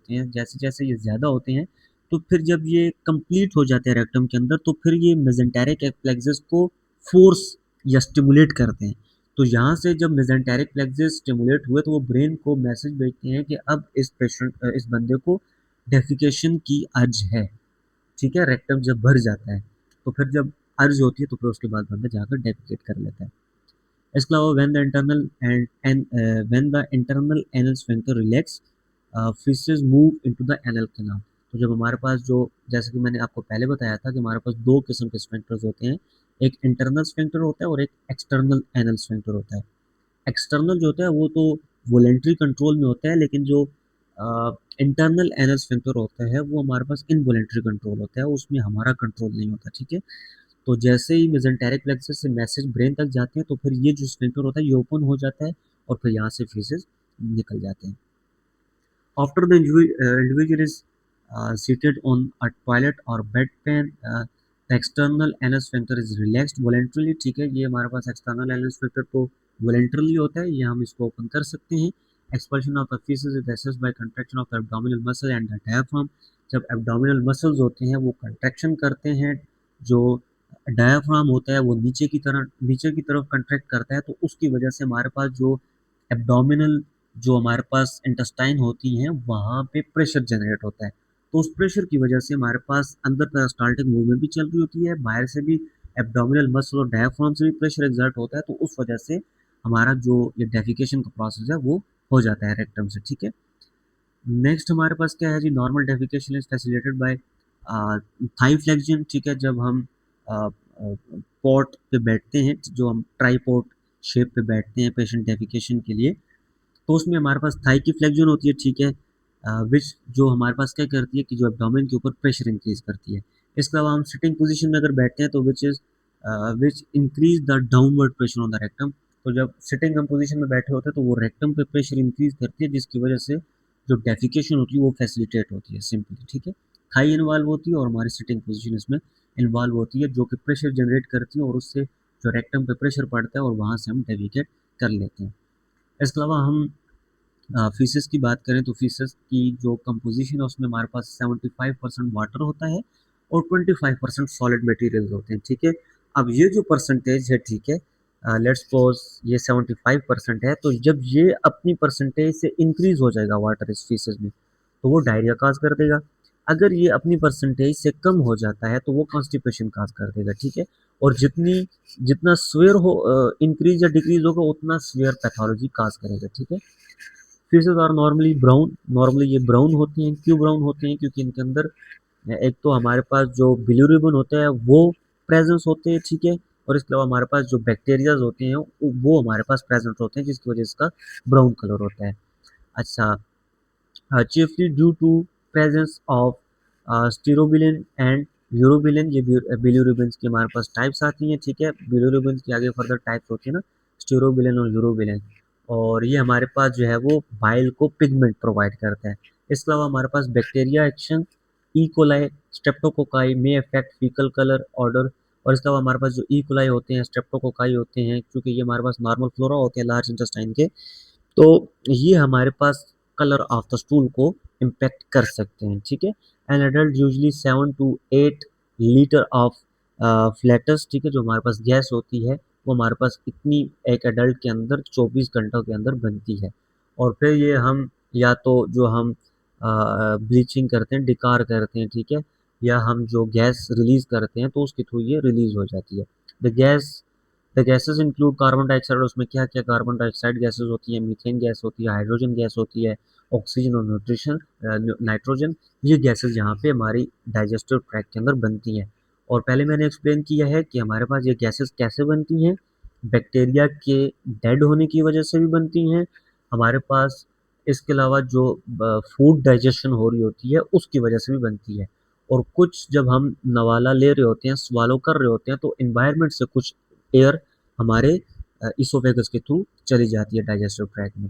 हैं, जैसे जैसे ये ज़्यादा होते हैं तो फिर जब ये कंप्लीट हो जाते हैं रेक्टम के अंदर तो फिर ये मेजेंटेरिक प्लेक्सस को फोर्स या स्टिमुलेट करते हैं। तो यहाँ से जब मेजेंटेरिक प्लेक्सस स्टिमुलेट हुए तो वो ब्रेन को मैसेज भेजते हैं कि अब इस पेशेंट इस बंदे को डेफिकेशन की अर्ज है, ठीक है, रेक्टम जब भर जाता है तो फिर जब अर्ज होती है तो फिर उसके बाद बंदा जाकर डेफिकेट कर लेता है। इसके अलावा when the internal anal sphincter relax, feces move into the anal canal, तो जब हमारे पास जो, जैसे कि मैंने आपको पहले बताया था कि हमारे पास 2 किस्म के स्फिंक्टर्स होते हैं, एक इंटरनल स्फिंक्टर होता है और एक एक्सटर्नल एनल स्फिंक्टर होता है। एक्सटर्नल जो होता है वो तो वॉलेंट्री कंट्रोल में होता है, लेकिन जो इंटरनल एनल स्फिंक्टर होता है वो हमारे पास इनवॉलेंट्री कंट्रोल होता है, उसमें हमारा कंट्रोल नहीं होता, ठीक है। तो जैसे ही मेजेंटेरिक प्लेक्सस से मैसेज ब्रेन तक जाते हैं तो फिर ये जो स्फिंक्टर होता है ये ओपन हो जाता है और फिर यहाँ से फीसेस निकल जाते हैं। After the individual is seated on a toilet और bedpan, the external anal sphincter is relaxed voluntarily, ठीक है, ये हमारे पास एक्सटर्नल एनल स्फिंक्टर तो वॉलेंट्रली होता है, ये हम इसको ओपन कर सकते हैं। Expulsion of the faeces is assisted by contraction of the abdominal muscle and the diaphragm, जब एब्डोमिनल मसल्स होते हैं वो कंट्रैक्शन करते हैं, जो डायाफ्राम होता है वो नीचे की तरफ कंट्रैक्ट करता है, तो उसकी वजह से हमारे पास जो एब्डोमिनल जो हमारे पास इंटेस्टाइन होती हैं वहाँ पे प्रेशर जनरेट होता है, तो उस प्रेशर की वजह से हमारे पास अंदर पेरिस्टाल्टिक मूवमेंट भी चल रही होती है, बाहर से भी एब्डोमिनल मसल और डायाफ्राम से भी प्रेशर एक्सर्ट होता है, तो उस वजह से हमारा जो ये डेफिकेशन का प्रोसेस है वो हो जाता है रेक्टम से, ठीक है। नेक्स्ट हमारे पास क्या है जी, normal defecation is facilitated by thigh flexion, ठीक है, जब हम पॉट पे बैठते हैं, जो हम ट्राईपॉड शेप पे बैठते हैं पेशेंट डेफिकेशन के लिए, तो उसमें हमारे पास थाई की फ्लेक्शन होती है, ठीक है, विच जो हमारे पास क्या करती है कि जो एब्डोमेन के ऊपर प्रेशर इंक्रीज करती है। इसके अलावा हम सिटिंग पोजीशन में अगर बैठते हैं तो which increase the downward pressure on the rectum, तो जब सिटिंग हम पोजीशन में बैठे होते हैं तो वो रेक्टम पे प्रेशर इंक्रीज करती है, जिसकी वजह से जो डेफिकेशन होती है वो फैसिलिटेट होती है सिंपली, ठीक है। थाई इन्वॉल्व होती है और हमारी सिटिंग पोजीशन इसमें इन्वॉल्व होती है, जो कि प्रेशर जनरेट करती है और उससे जो रेक्टम पे प्रेशर पड़ता है और वहाँ से हम डेफिकेट कर लेते हैं। इसके अलावा हम फीसेस की बात करें तो फीसेस की जो कंपोजिशन है उसमें हमारे पास 75% वाटर होता है और 25% सॉलिड मटेरियल्स होते हैं, ठीक है। अब ये जो परसेंटेज है, ठीक है, लेट्स सपोज ये 75% है, तो जब ये अपनी परसेंटेज से इंक्रीज हो जाएगा वाटर इस फीसेस में तो वो डायरिया काज कर देगा। अगर ये अपनी परसेंटेज से कम हो जाता है तो वो कॉन्स्टिपेशन काज कर देगा, ठीक है। और जितना स्वेयर हो इंक्रीज या डिक्रीज होगा उतना स्वेयर पैथोलॉजी काज करेगा, ठीक है। Faeces are normally brown, normally ये ब्राउन होती हैं। क्यों ब्राउन होते हैं? क्योंकि इनके अंदर एक तो हमारे पास जो बिलीरुबिन होता है वो प्रेजेंस होते हैं, ठीक है। और इसके अलावा हमारे पास जो बैक्टीरियाज होते हैं वो हमारे पास प्रेजेंट होते हैं, जिसकी वजह से इसका ब्राउन कलर होता है। अच्छा, chiefly due to presence of stercobilin and urobilin. ये बिलिरुबिन की हमारे पास टाइप्स आती हैं, ठीक है। बिलिरुबिन की आगे फर्दर टाइप्स होती है ना, स्टीरोबिलिन और यूरोबिलिन। और ये हमारे पास जो है वो बाइल को पिगमेंट प्रोवाइड करता है। इसके अलावा हमारे पास bacteria action, E coli, streptococci में अफेक्ट फीकल कलर ऑर्डर। और इसके अलावा हमारे पास जो ई कोलाई होते हैं, स्ट्रेप्टोकोकाई होते हैं, क्योंकि ये हमारे पास नॉर्मल फ्लोरा होते हैं लार्ज इंटेस्टाइन के, तो ये हमारे पास कलर ऑफ द स्टूल को इम्पैक्ट कर सकते हैं, ठीक है। An adult usually 7 to 8 litre of flats, ठीक है, जो हमारे पास गैस होती है वो हमारे पास इतनी एक एडल्ट के अंदर 24 घंटों के अंदर बनती है। और फिर ये हम या तो जो हम ब्लीचिंग करते हैं, डिकार करते हैं, ठीक है, या हम जो गैस रिलीज करते हैं तो उसके थ्रू ये रिलीज हो जाती है। The gas the gases include carbon dioxide. उसमें क्या क्या कार्बन डाइऑक्साइड गैसेस होती है, मीथेन गैस होती है, हाइड्रोजन गैस होती है, ऑक्सीजन और न्यूट्रिशन नाइट्रोजन। ये गैसेस यहाँ पे हमारी डाइजेस्टिव ट्रैक्ट के अंदर बनती हैं। और पहले मैंने एक्सप्लेन किया है कि हमारे पास ये गैसेस कैसे बनती हैं। बैक्टीरिया के डेड होने की वजह से भी बनती हैं हमारे पास। इसके अलावा जो फूड डाइजेशन हो रही होती है उसकी वजह से भी बनती है। और कुछ जब हम नवाला ले रहे होते हैं, स्वालो कर रहे होते हैं, तो इन्वायरमेंट से कुछ एयर हमारे इसोफेगस के थ्रू चली जाती है डाइजेस्टिव ट्रैक में।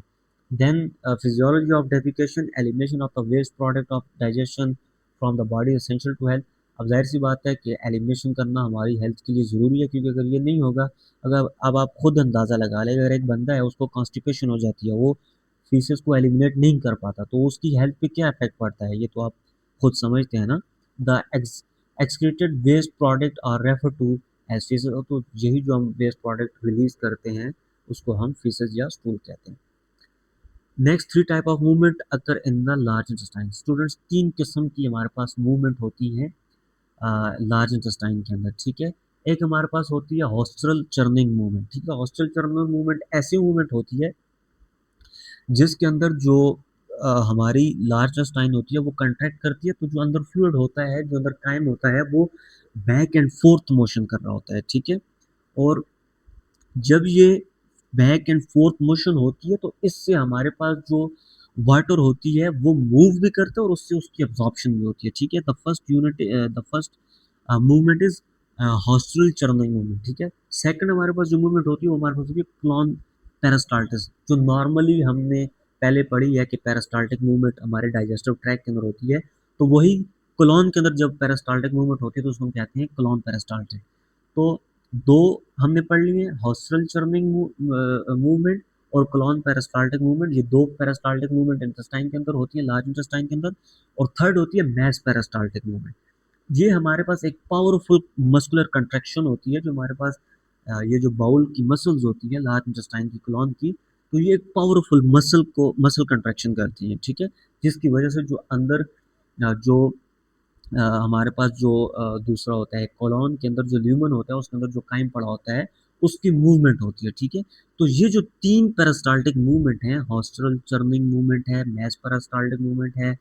Then physiology of defecation, elimination of the waste product of digestion from the body essential to health. अब जाहिर सी बात है कि एलिमिनेशन करना हमारी हेल्थ के लिए ज़रूरी है, क्योंकि अगर ये नहीं होगा, अगर अब आप खुद अंदाज़ा लगा लें, अगर एक बंदा है उसको कॉन्स्टिपेशन हो जाती है, वो फीसेस को एलिमिनेट नहीं कर पाता, तो उसकी हेल्थ पे क्या इफेक्ट पड़ता है, ये तो आप खुद समझते हैं ना। The excreted waste product are refer to as faeces. तो यही जो हम वेस्ट प्रोडक्ट रिलीज करते हैं उसको हम फीसेस या स्टूल कहते हैं। Next 3 type of movement occur in the large intestine. Students 3 किस्म की हमारे पास मूवमेंट होती है लार्ज इंटेस्टाइन के अंदर, ठीक है। एक हमारे पास होती है हॉस्टरल चर्निंग मूवमेंट, ठीक है। हॉस्टरल चर्निंग मूवमेंट ऐसी मूवमेंट होती है जिसके अंदर जो हमारी लार्ज इंटेस्टाइन होती है वो कंट्रैक्ट करती है, तो जो अंदर फ्लूइड होता है, जो अंदर कायम होता है, वो बैक एंड फोर्थ मोशन कर रहा होता है, ठीक है। और जब ये बैक एंड फोर्थ मोशन होती है तो इससे हमारे पास जो वाटर होती है वो मूव भी करता है और उससे उसकी एब्जॉर्प्शन भी होती है, ठीक है। The first movement is hostel churning movement, ठीक है। सेकंड हमारे पास जो मूवमेंट होती है वो हमारे पास होती है क्लॉन पेरास्टाल्टिस, जो नॉर्मली हमने पहले पढ़ी है कि पेरास्टाल्टिक मूवमेंट हमारे डाइजेस्टिव ट्रैक के अंदर होती है। तो वही क्लॉन के अंदर जब पेरास्टाल्टिक मूवमेंट होती है तो उसको हम कहते हैं क्लॉन पेरास्टाल्टिक। तो दो हमने पढ़ लिए, हॉस्टल चर्निंग मूवमेंट और क्लॉन पेरास्टाल्टिक मूवमेंट। ये दो पेरास्टाल्टिक मूवमेंट इंटेस्टाइन के अंदर होती है, लार्ज इंटेस्टाइन के अंदर। और थर्ड होती है मैस पेरास्टाल्टिक मूवमेंट। ये हमारे पास एक पावरफुल मस्कुलर कंट्रैक्शन होती है, जो हमारे पास ये जो बाउल की मसल्स होती है लार्ज इंटेस्टाइन की, क्लॉन की, तो ये एक पावरफुल मसल कंट्रैक्शन करती है, ठीक है। जिसकी वजह से जो अंदर जो हमारे पास जो दूसरा होता है कोलॉन के अंदर जो ल्यूमन होता है उसके अंदर जो काइम पड़ा होता है उसकी मूवमेंट होती है, ठीक है। तो ये जो 3 पेरास्टाल्टिक मूवमेंट है, हॉस्टल चर्निंग मूवमेंट है, मैस पेरास्टाल्टिक मूवमेंट है,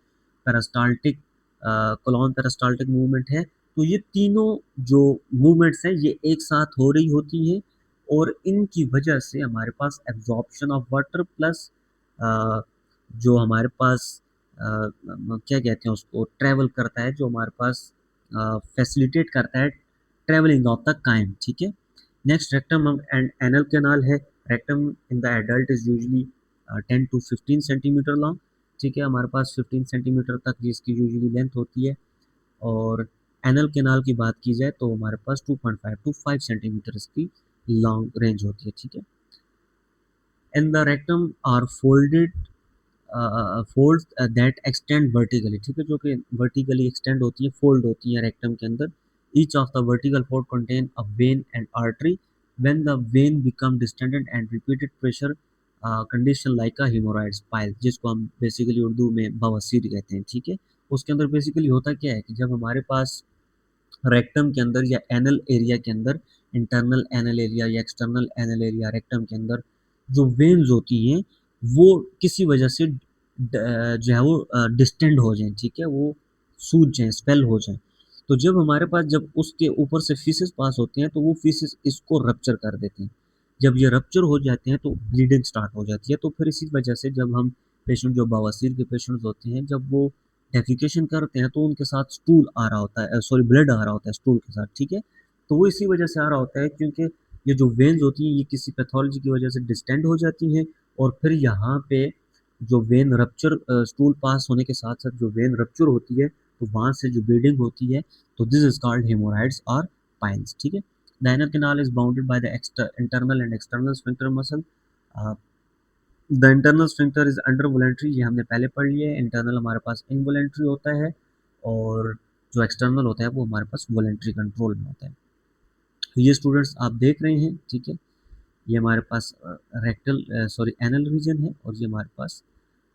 पेरास्टाल्टिक कोलॉन पेरास्टाल्टिक मूवमेंट है, तो ये तीनों जो मूवमेंट्स हैं ये एक साथ हो रही होती हैं। और इनकी वजह से हमारे पास एब्जॉर्प्शन ऑफ वाटर प्लस जो हमारे पास क्या कहते हैं उसको, ट्रैवल करता है, जो हमारे पास फैसिलिटेट करता है ट्रैवलिंग ऑफ द काइम, ठीक है। Next rectum and anal canal है। Rectum in the adult is usually 10 to 15 centimetre long, ठीक है। हमारे पास 15 सेंटीमीटर तक जिसकी यूजली लेंथ होती है। और एनल कैनाल की बात की जाए तो हमारे पास 2.5 to 5 सेंटीमीटर इसकी लॉन्ग रेंज होती है, ठीक है। And the rectum are folded folds that extend vertically, ठीक है, जो कि वर्टिकली एक्सटेंड होती है, फोल्ड होती है रेक्टम के अंदर। Each of the vertical fold contain a when and artery. When the when become distended and repeated pressure condition like a hemorrhoids pile, जिसको हम बेसिकली उर्दू में बवासीर कहते हैं, ठीक है। उसके अंदर बेसिकली होता क्या है कि जब हमारे पास रेक्टम के अंदर या एनल एरिया के अंदर, इंटरनल एनल एरिया या एक्सटर्नल एनल एरिया रेक्टम के अंदर जो वेन्स होती हैं वो किसी वजह से जो है वो डिस्टेंड हो जाएं, ठीक है, वो सूज जाएं, स्वेल हो जाएं। तो जब हमारे पास जब उसके ऊपर से फीसेस पास होते हैं तो वो फीसेस इसको रप्चर कर देते हैं। जब ये रप्चर हो जाते हैं तो ब्लीडिंग स्टार्ट हो जाती है। तो फिर इसी वजह से जब हम पेशेंट जो बवासीर के पेशेंट्स होते हैं जब वो डेफिकेशन करते हैं तो उनके साथ स्टूल आ रहा होता है, सॉरी ब्लड आ रहा होता है स्टूल के साथ, ठीक है। तो वो इसी वजह से आ रहा होता है क्योंकि ये जो वेन्स होती हैं ये किसी पैथोलॉजी की वजह से डिस्टेंड हो जाती हैं और फिर यहाँ पे जो वेन रप्चर स्टूल पास होने के साथ साथ जो वेन रप्चर होती है तो वहाँ से जो ब्लीडिंग होती है तो दिस इज कॉल्ड हेमोराइड्स और पाइल्स, ठीक है। The anal canal is bounded by the internal and external sphincter muscle. The internal sphincter is under voluntary, ये हमने पहले पढ़ लिया है। इंटरनल हमारे पास इनवोलेंट्री होता है और जो एक्सटर्नल होता है वो हमारे पास वोलेंट्री कंट्रोल में होता है। तो ये स्टूडेंट्स आप देख रहे हैं, ठीक है, ये हमारे पास रेक्टल सॉरी एनल रीजन है और ये हमारे पास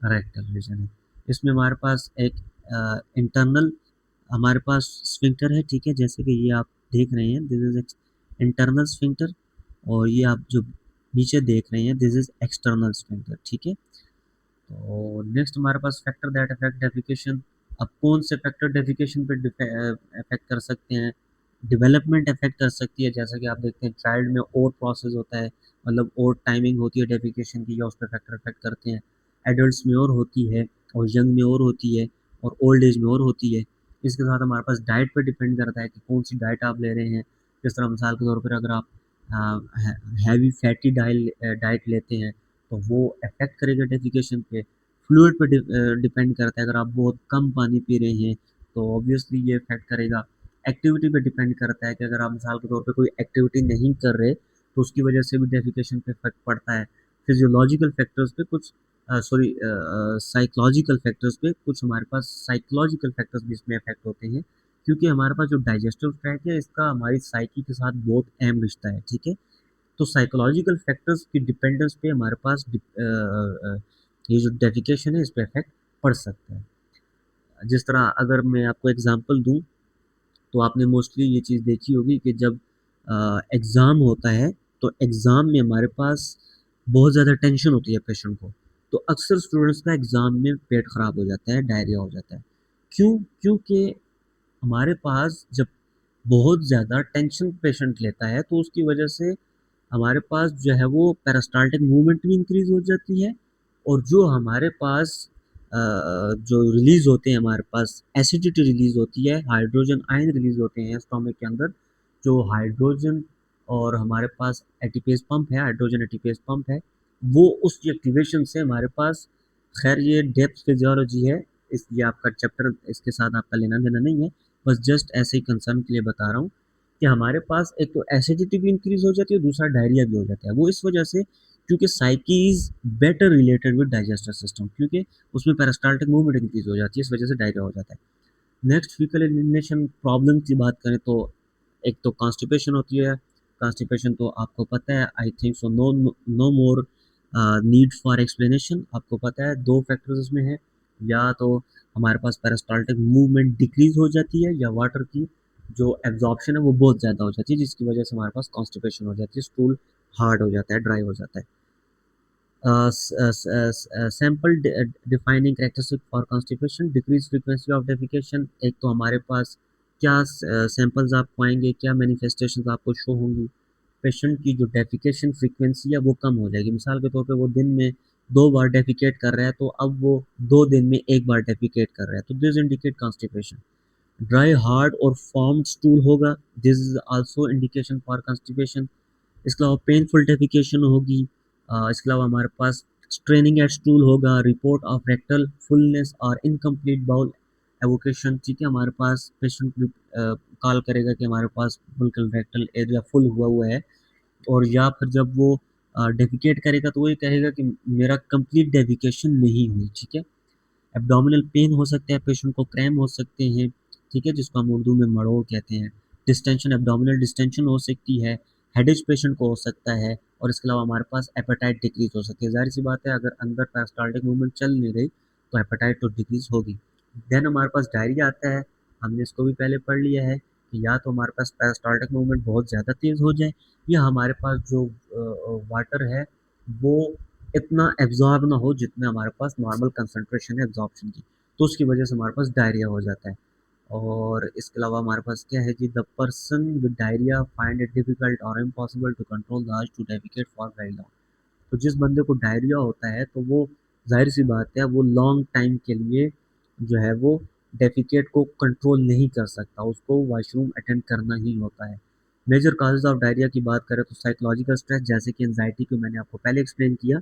रेक्टल रीजन है। इसमें हमारे पास एक इंटरनल हमारे पास स्फिंक्टर है, ठीक है, जैसे कि ये आप देख रहे हैं दिस इज इंटरनल स्फिंक्टर और ये आप जो नीचे देख रहे हैं दिस इज एक्सटर्नल स्फिंक्टर, ठीक है। तो नेक्स्ट हमारे पास फैक्टर दैट अफेक्ट डेफिकेशन। अब कौन से फैक्टर डेफिकेशन पे अफेक्ट कर सकते हैं? डेवलपमेंट अफेक्ट कर सकती है, जैसा कि आप देखते हैं चाइल्ड में ओट प्रोसेस होता है, मतलब ओट टाइमिंग होती है डेफिकेशन की, या उस पर फैक्टर अफेक्ट करते हैं। एडल्ट्स में और होती है और यंग में और होती है और ओल्ड एज में और होती है। इसके साथ हमारे पास डाइट पे डिपेंड करता है कि कौन सी डाइट आप ले रहे हैं। जिस तरह मिसाल के तौर पर अगर आप हैवी फैटी डाइट लेते हैं तो वो अफेक्ट करेगा डेफिकेशन पे। फ्लूइड पे डिपेंड करता है, अगर आप बहुत कम पानी पी रहे हैं तो ऑब्वियसली ये अफेक्ट करेगा। एक्टिविटी पे डिपेंड करता है कि अगर आप मिसाल के तौर पे कोई एक्टिविटी नहीं कर रहे तो उसकी वजह से भी डेफिकेशन पे इफेक्ट पड़ता है। फिजियोलॉजिकल फैक्टर्स पे कुछ सॉरी साइकोलॉजिकल फैक्टर्स पे कुछ हमारे पास साइकोलॉजिकल फैक्टर्स भी इसमें इफेक्ट होते हैं, क्योंकि हमारे पास जो डाइजेस्टिव ट्रैक है इसका हमारी साइकी के साथ बहुत अहम रिश्ता है, ठीक है। तो साइकोलॉजिकल फैक्टर्स की डिपेंडेंस पे हमारे पास ये जो डेफिकेशन है इस पे इफेक्ट पड़ सकता है। जिस तरह अगर मैं आपको एग्जांपल दूं तो आपने मोस्टली ये चीज़ देखी होगी कि जब एग्ज़ाम होता है तो एग्ज़ाम में हमारे पास बहुत ज़्यादा टेंशन होती है पेशेंट को, तो अक्सर स्टूडेंट्स का एग्ज़ाम में पेट ख़राब हो जाता है, डायरिया हो जाता है। क्यों? क्योंकि हमारे पास जब बहुत ज़्यादा टेंशन पेशेंट लेता है तो उसकी वजह से हमारे पास जो है वो पेरिस्टाल्टिक मूवमेंट भी इंक्रीज हो जाती है और जो हमारे पास जो रिलीज होते हैं हमारे पास एसिडिटी रिलीज होती है, हाइड्रोजन आयन रिलीज होते हैं स्टोमक के अंदर। जो हाइड्रोजन और हमारे पास एटीपेज पंप है, हाइड्रोजन एटीपेज पंप है, वो उसकी एक्टिवेशन से हमारे पास, खैर ये डेप्थ फिजियोलॉजी है, इस ये आपका चैप्टर इसके साथ आपका लेना देना नहीं है, बस जस्ट ऐसे ही कंसर्न के लिए बता रहा हूँ कि हमारे पास एक तो एसिडिटी भी इंक्रीज हो जाती है, दूसरा डायरिया भी हो जाता है। वो इस वजह से क्योंकि psyche is better related with digestive system, क्योंकि उसमें पेरिस्टाल्टिक मूवमेंट इंक्रीज हो जाती है, इस वजह से डायरिया हो जाता है। नेक्स्ट फीकल एलिमिनेशन प्रॉब्लम की बात करें तो एक तो कॉन्स्टिपेशन होती है। कॉन्स्टिपेशन तो आपको पता है, I think so, no no more need for explanation. आपको पता है दो फैक्टर्स इसमें हैं, या तो हमारे पास पेरिस्टाल्टिक मूवमेंट डिक्रीज हो जाती है या वाटर की जो एब्जॉर्प्शन है वो बहुत ज़्यादा हो जाती है, जिसकी वजह से हमारे पास कॉन्स्टिपेशन हो जाती है, स्टूल हार्ड हो जाता है, ड्राई हो जाता है। Sample defining characteristic for constipation, decrease frequency of defecation. एक तो हमारे पास क्या सैंपल्स आप पाएंगे, क्या मैनिफेस्टेशंस आपको शो होंगी, पेशेंट की जो डेफिकेशन फ्रीक्वेंसी है वो कम हो जाएगी। मिसाल के तौर पे वो दिन में 2 बार डेफिकेट कर रहा है तो अब वो 2 दिन में 1 बार डेफिकेट कर रहा है, तो this indicate constipation. Dry hard और फॉर्म्ड स्टूल होगा, this is also indication for constipation. इसके अलावा पेनफुल डेफिकेशन होगी। इसके अलावा हमारे पास स्ट्रेनिंग एट स्टूल होगा, रिपोर्ट ऑफ रेक्टल फुलनेस और इनकम्प्लीट बाउल एवोकेशन, ठीक है, हमारे पास पेशेंट कॉल करेगा कि हमारे पास बिल्कुल रेक्टल एरिया फुल हुआ हुआ है, और या फिर जब वो डेफिकेट करेगा तो वो ये कहेगा कि मेरा कंप्लीट डेफिकेशन नहीं हुई, ठीक है। एब्डोमिनल पेन हो सकता है, पेशेंट को क्रैम्प हो सकते हैं, ठीक है, जिसको हम उर्दू में मड़ोड़ कहते हैं। डिस्टेंशन, एब्डोमिनल डिस्टेंशन हो सकती है, हेडेज पेशेंट को हो सकता है, और इसके अलावा हमारे पास एपेटाइट डिक्रीज हो सकती है। जाहिर सी बात है अगर अंदर पेरिस्टाल्टिक मूवमेंट चल नहीं रही तो एपेटाइट तो डिक्रीज होगी। देन हमारे पास डायरिया आता है, हमने इसको भी पहले पढ़ लिया है कि या तो हमारे पास पेरिस्टाल्टिक मूवमेंट बहुत ज़्यादा तेज़ हो जाए, या हमारे पास जो वाटर है वो इतना एब्जॉर्ब ना हो जितना हमारे पास नॉर्मल कंसंट्रेशन है एब्जॉर्प्शन की, तो उसकी वजह से हमारे पास डायरिया हो जाता है। और इसके अलावा हमारे पास क्या है कि the person with diarrhoea find it difficult और impossible to control the urge to defecate for very long. तो जिस बंदे को डायरिया होता है तो वो ज़ाहिर सी बात है वो लॉन्ग टाइम के लिए जो है वो डेफिकेट को कंट्रोल नहीं कर सकता, उसको वॉशरूम अटेंड करना ही होता है। मेजर काजेज ऑफ डायरिया की बात करें तो साइकोलॉजिकल स्ट्रेस, जैसे कि एंजाइटी को मैंने आपको पहले एक्सप्लेन किया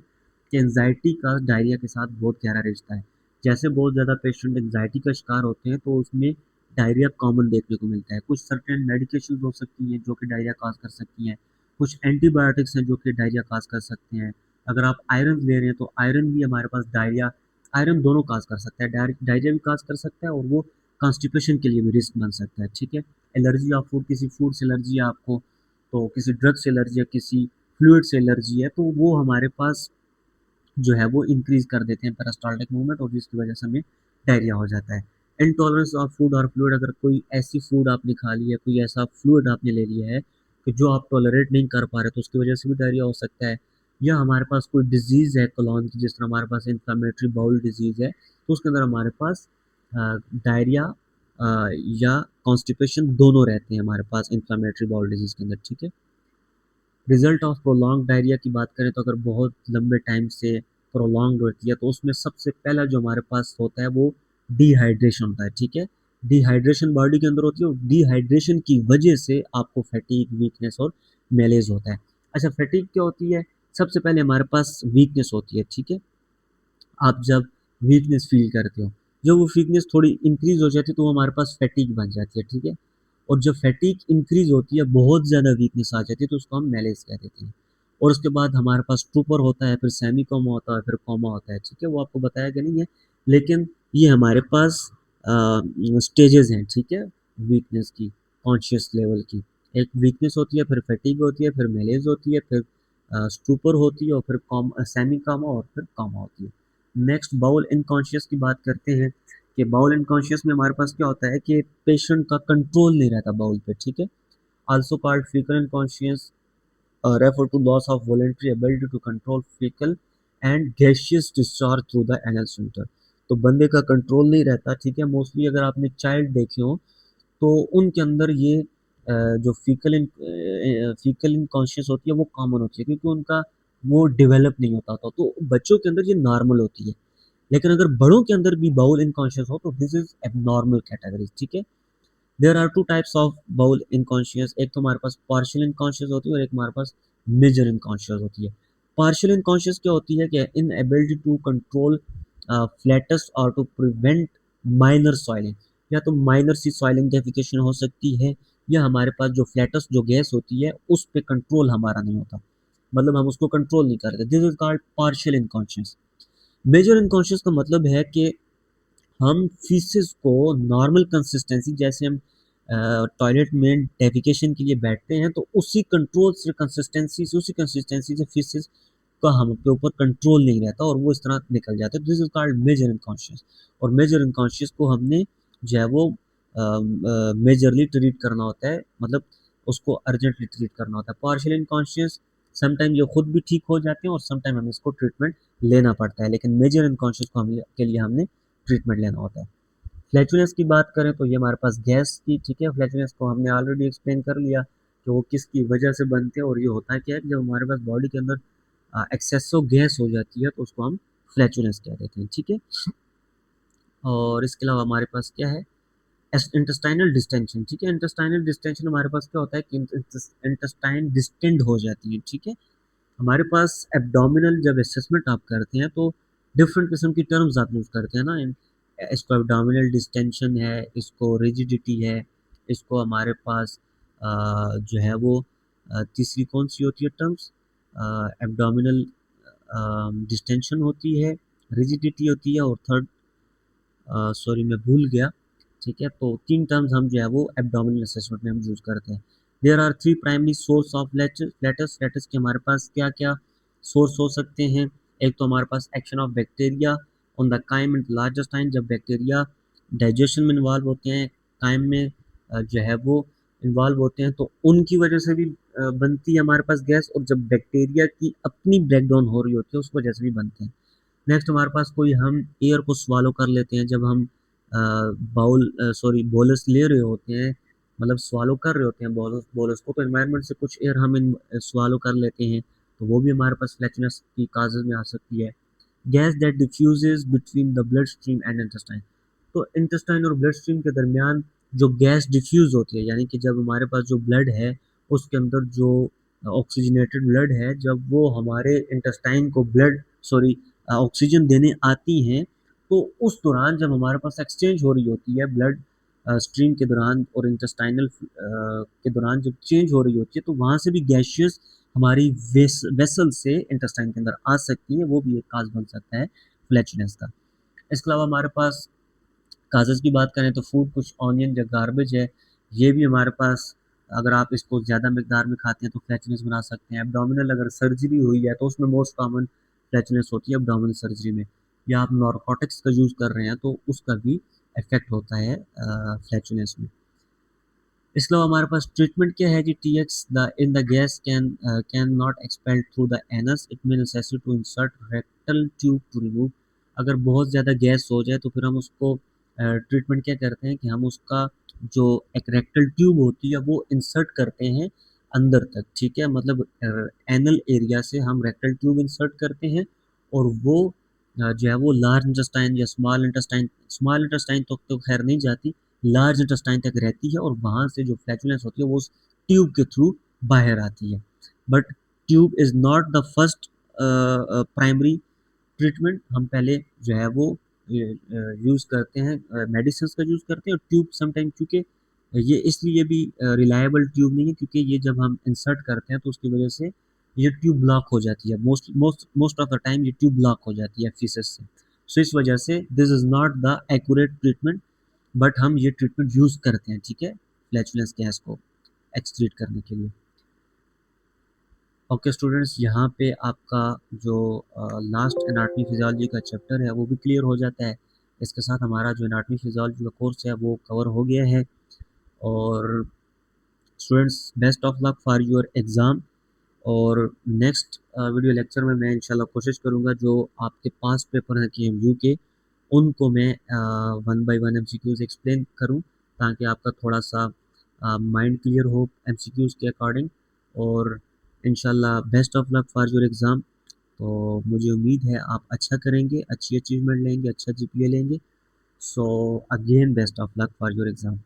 कि एंजाइटी का डायरिया के साथ बहुत गहरा रिश्ता है। जैसे बहुत ज़्यादा पेशेंट एंजाइटी का शिकार होते हैं तो उसमें डायरिया कॉमन देखने को मिलता है। कुछ सर्टेन मेडिकेशन हो सकती हैं जो कि डायरिया काज कर सकती हैं, कुछ एंटीबायोटिक्स हैं जो कि डायरिया काज कर सकते हैं। अगर आप आयरन ले रहे हैं तो आयरन भी हमारे पास डायरिया, आयरन दोनों काज कर सकता है, डायरिया भी काज कर सकता है और वो कॉन्स्टिपेशन के लिए भी रिस्क बन सकता है। ठीक है, एलर्जी ऑफ फूड, किसी फूड से एलर्जी है आपको, तो किसी ड्रग से एलर्जी है, किसी फ्लूइड से एलर्जी है, तो वो हमारे पास जो है वो इंक्रीज कर देते हैं पेरिस्टाल्टिक मूवमेंट और जिसकी वजह से हमें डायरिया हो जाता है। इंटॉलरेंस ऑफ फूड और फ्लूइड, अगर कोई ऐसी फूड आपने खा ली है, कोई ऐसा फ्लूइड आपने ले लिया है कि जो आप टॉलरेट नहीं कर पा रहे, तो उसकी वजह से भी डायरिया हो सकता है। या हमारे पास कोई डिजीज़ है कोलॉन की, जिस तरह हमारे पास इन्फ्लेमेटरी बाउल डिजीज़ है, तो उसके अंदर हमारे पास डायरिया या कॉन्स्टिपेशन दोनों रहते हैं हमारे पास इन्फ्लेमेटरी बाउल डिजीज़ के अंदर। ठीक है, रिजल्ट ऑफ प्रोलॉन्ग डायरिया की बात करें तो अगर बहुत लंबे टाइम से प्रोलॉन्ग होती है तो उसमें सबसे पहला जो हमारे पास होता है वो डिहाइड्रेशन होता है। ठीक है, डिहाइड्रेशन बॉडी के अंदर होती है और डिहाइड्रेशन की वजह से आपको फैटीग, वीकनेस और मेलेज होता है। अच्छा, फैटीग क्या होती है? सबसे पहले हमारे पास वीकनेस होती है। ठीक है, आप जब वीकनेस फील करते हो, जब वो वीकनेस थोड़ी इंक्रीज हो जाती है तो वो हमारे पास फैटीग बन जाती है। ठीक है, और जब फैटीग इंक्रीज होती है, बहुत ज़्यादा वीकनेस आ जाती है, तो उसको हम मैलेज कह देते हैं। और उसके बाद हमारे पास ट्रूपर होता है, फिर सेमी कोमा होता है, फिर कोमा होता है। ठीक है, वो आपको बताया गया नहीं है, लेकिन ये हमारे पास स्टेजेस हैं। ठीक है, वीकनेस की, कॉन्शियस लेवल की, एक वीकनेस होती है, फिर फैटीग होती है, फिर मैलेज होती है, फिर स्टूपर होती है और फिर सेमी कामा और फिर कामा होती है। नेक्स्ट बाउल इनकॉन्शियस की बात करते हैं कि बाउल इनकॉन्शियस में हमारे पास क्या होता है कि पेशेंट का कंट्रोल नहीं रहता बाउल पे। ठीक है, also called faecal unconscious, refer to loss of voluntary ability to control faecal and gaseous discharge through the anal sphincter. तो बंदे का कंट्रोल नहीं रहता। ठीक है, मोस्टली अगर आपने चाइल्ड देखे हो तो उनके अंदर ये जो फीकल इनकॉन्शियस होती है वो कॉमन होती है, क्योंकि उनका वो डेवलप नहीं होता था, तो बच्चों के अंदर ये नॉर्मल होती है। लेकिन अगर बड़ों के अंदर भी बाउल इनकॉन्शियस हो तो दिस इज एबनॉर्मल कैटेगरी। ठीक है, there are two types of bowel unconscious, एक तो हमारे पास पार्शियल इनकॉन्शियस होती है और एक हमारे पास मेजर इनकॉन्शियस होती है। पार्शियल इनकॉन्शियस क्या होती है कि इन एबिलिटी टू कंट्रोल फ्लैटस और टू प्रिवेंट माइनर सॉइलिंग, या तो माइनर सी सॉइलिंग डेफिकेशन हो सकती है, या हमारे पास जो फ्लैटस जो गैस होती है उस पे कंट्रोल हमारा नहीं होता, मतलब हम उसको कंट्रोल नहीं करते। This is called partial unconscious. Major unconscious का मतलब है कि हम फीसेस को नॉर्मल कंसिस्टेंसी, जैसे हम टॉयलेट में डेफिकेशन के लिए बैठते हैं तो उसी कंट्रोल से, कंसिस्टेंसी से, उसी कंसिस्टेंसी से फीसेस का हम पे ऊपर कंट्रोल नहीं रहता और वो इस तरह निकल जाता है। This is called major unconscious. और मेजर इनकॉन्शियस को हमने जो है वो मेजरली ट्रीट करना होता है, मतलब उसको अर्जेंटली ट्रीट करना होता है। पार्शियल इनकॉन्शियस समटाइम ये खुद भी ठीक हो जाते हैं और समटाइम हमें इसको ट्रीटमेंट लेना पड़ता है, लेकिन मेजर इनकॉन्शियस को हम के लिए हमने ट्रीटमेंट लेना होता है। फ्लैचुलेंस की बात करें तो ये हमारे पास गैस की, ठीक है, फ्लैचुलेंस को हमने ऑलरेडी एक्सप्लेन कर लिया कि वो किसकी वजह से बनते हैं, और ये होता है क्या है कि जब हमारे पास बॉडी के अंदर एक्सेसिव गैस हो जाती है तो उसको हम फ्लैचुलेंस कह देते हैं। ठीक है, और इसके अलावा हमारे पास क्या है, इंटेस्टाइनल डिस्टेंशन। ठीक है, इंटेस्टाइनल डिस्टेंशन हमारे पास क्या होता है कि इंटेस्टाइन डिस्टेंड हो जाती है। ठीक है, हमारे पास एब्डोमिनल जब असेसमेंट आप करते हैं तो डिफरेंट किस्म की टर्म्स आप यूज़ करते हैं ना, इसको एब्डोमिनल डिस्टेंशन है, इसको रिजिडिटी है, इसको हमारे पास जो है वो तीसरी कौन सी होती है टर्म्स, एब्डोमिनल डिस्टेंशन होती है, रिजिडिटी होती है, और थर्ड सॉरी मैं भूल गया। ठीक है, तो तीन टर्म्स हम जो है वो एब्डोमिनल असेसमेंट में हम यूज़ करते हैं। There are three primary source of lettuce lettuce के हमारे पास क्या क्या सोर्स हो सकते हैं। एक तो हमारे पास action of bacteria on the chyme and large intestine, जब बैक्टीरिया डाइजेशन में इन्वॉल्व होते हैं काइम में जो है वो इन्वॉल्व होते हैं तो उनकी वजह से भी बनती है हमारे पास गैस, और जब बैक्टीरिया की अपनी ब्रेकडाउन हो रही होती है उस वजह से भी बनते हैं। नेक्स्ट हमारे पास कोई हम एयर को स्वालो कर लेते हैं, जब हम बोलस ले रहे होते हैं, मतलब स्वालो कर रहे होते हैं बोलस बोलस को, तो एनवायरनमेंट से कुछ एयर हम स्वालो कर लेते हैं, तो वो भी हमारे पास फ्लैचनेस की काजेज में आ सकती है। Gas that diffuses between the blood stream and intestine, तो इंटेस्टाइन और ब्लड स्ट्रीम के दरमियान जो गैस डिफ्यूज होती है, यानी कि जब हमारे पास जो ब्लड है उसके अंदर जो ऑक्सीजनेटेड ब्लड है, जब वो हमारे इंटेस्टाइन को ब्लड सॉरी ऑक्सीजन देने आती हैं, तो उस दौरान जब हमारे पास एक्सचेंज हो रही होती है ब्लड स्ट्रीम के दौरान और इंटेस्टाइनल के दौरान जब चेंज हो रही होती है, तो वहाँ से भी गैशियस हमारी वेसल से इंटेस्टाइन के अंदर आ सकती है, वो भी एक काज बन सकता है फ्लैचनेस का। इसके अलावा हमारे पास काजेज़ की बात करें तो फूड, कुछ ऑनियन या गार्बेज है, ये भी हमारे पास अगर आप इसको ज़्यादा मिकदार में खाते हैं तो फ्लैचनेस बना सकते हैं। एब्डोमिनल अगर सर्जरी हुई है तो उसमें मोस्ट कॉमन फ्लैचनेस होती है एब्डोमिनल सर्जरी में, या आप नारकोटिक्स का यूज़ कर रहे हैं तो उसका भी इफेक्ट होता है फ्लैचनेस में। इसके अलावा हमारे पास ट्रीटमेंट क्या है जी, T X the in the gas can not expelled through the anus, it may necessity to insert rectal tube to remove. अगर बहुत ज़्यादा गैस हो जाए तो फिर हम उसको ट्रीटमेंट क्या करते हैं कि हम उसका जो एक रेक्टल ट्यूब होती है वो इंसर्ट करते हैं अंदर तक, ठीक है, मतलब एनल एरिया से हम रेक्टल ट्यूब इंसर्ट करते हैं, और वो जो है वो लार्ज इंटेस्टाइन या स्मॉल इंटेस्टाइन तक तो खैर नहीं जाती, लार्ज इंटेस्टाइन तक रहती है, और वहाँ से जो फ्लैचुलेंस होती है वो उस ट्यूब के थ्रू बाहर आती है। But tube is not the first primary treatment. हम पहले जो है वो यूज़ करते हैं मेडिसिन का यूज़ करते हैं, और ट्यूब समटाइम क्योंकि ये इसलिए भी रिलायबल ट्यूब नहीं है क्योंकि ये जब हम इंसर्ट करते हैं तो उसकी वजह से ये ट्यूब ब्लॉक हो जाती है, most most most of the time ये ट्यूब ब्लॉक हो जाती है फीसस से। सो इस वजह से this is not the accurate treatment, but हम ये ट्रीटमेंट यूज़ करते हैं, ठीक है, फ्लैचुलेंस गैस को एक्सक्रीट करने के लिए। ओके स्टूडेंट्स, यहाँ पे आपका जो लास्ट एनाटॉमी फिजियोलॉजी का चैप्टर है वो भी क्लियर हो जाता है। इसके साथ हमारा जो एनाटॉमी फिजियोलॉजी का कोर्स है वो कवर हो गया है। और students, best of luck for your exam. और नेक्स्ट वीडियो लेक्चर में मैं इंशाल्लाह कोशिश करूँगा जो आपके पास पेपर हैं KMU के, उनको मैं 1 बाय 1 MCQs एक्सप्लेन करूँ, ताकि आपका थोड़ा सा माइंड क्लियर हो MCQs के अकॉर्डिंग। और इंशाल्लाह best of luck for your exam. तो मुझे उम्मीद है आप अच्छा करेंगे, अच्छी अचीवमेंट लेंगे, अच्छा GPA लेंगे। So again best of luck for your exam.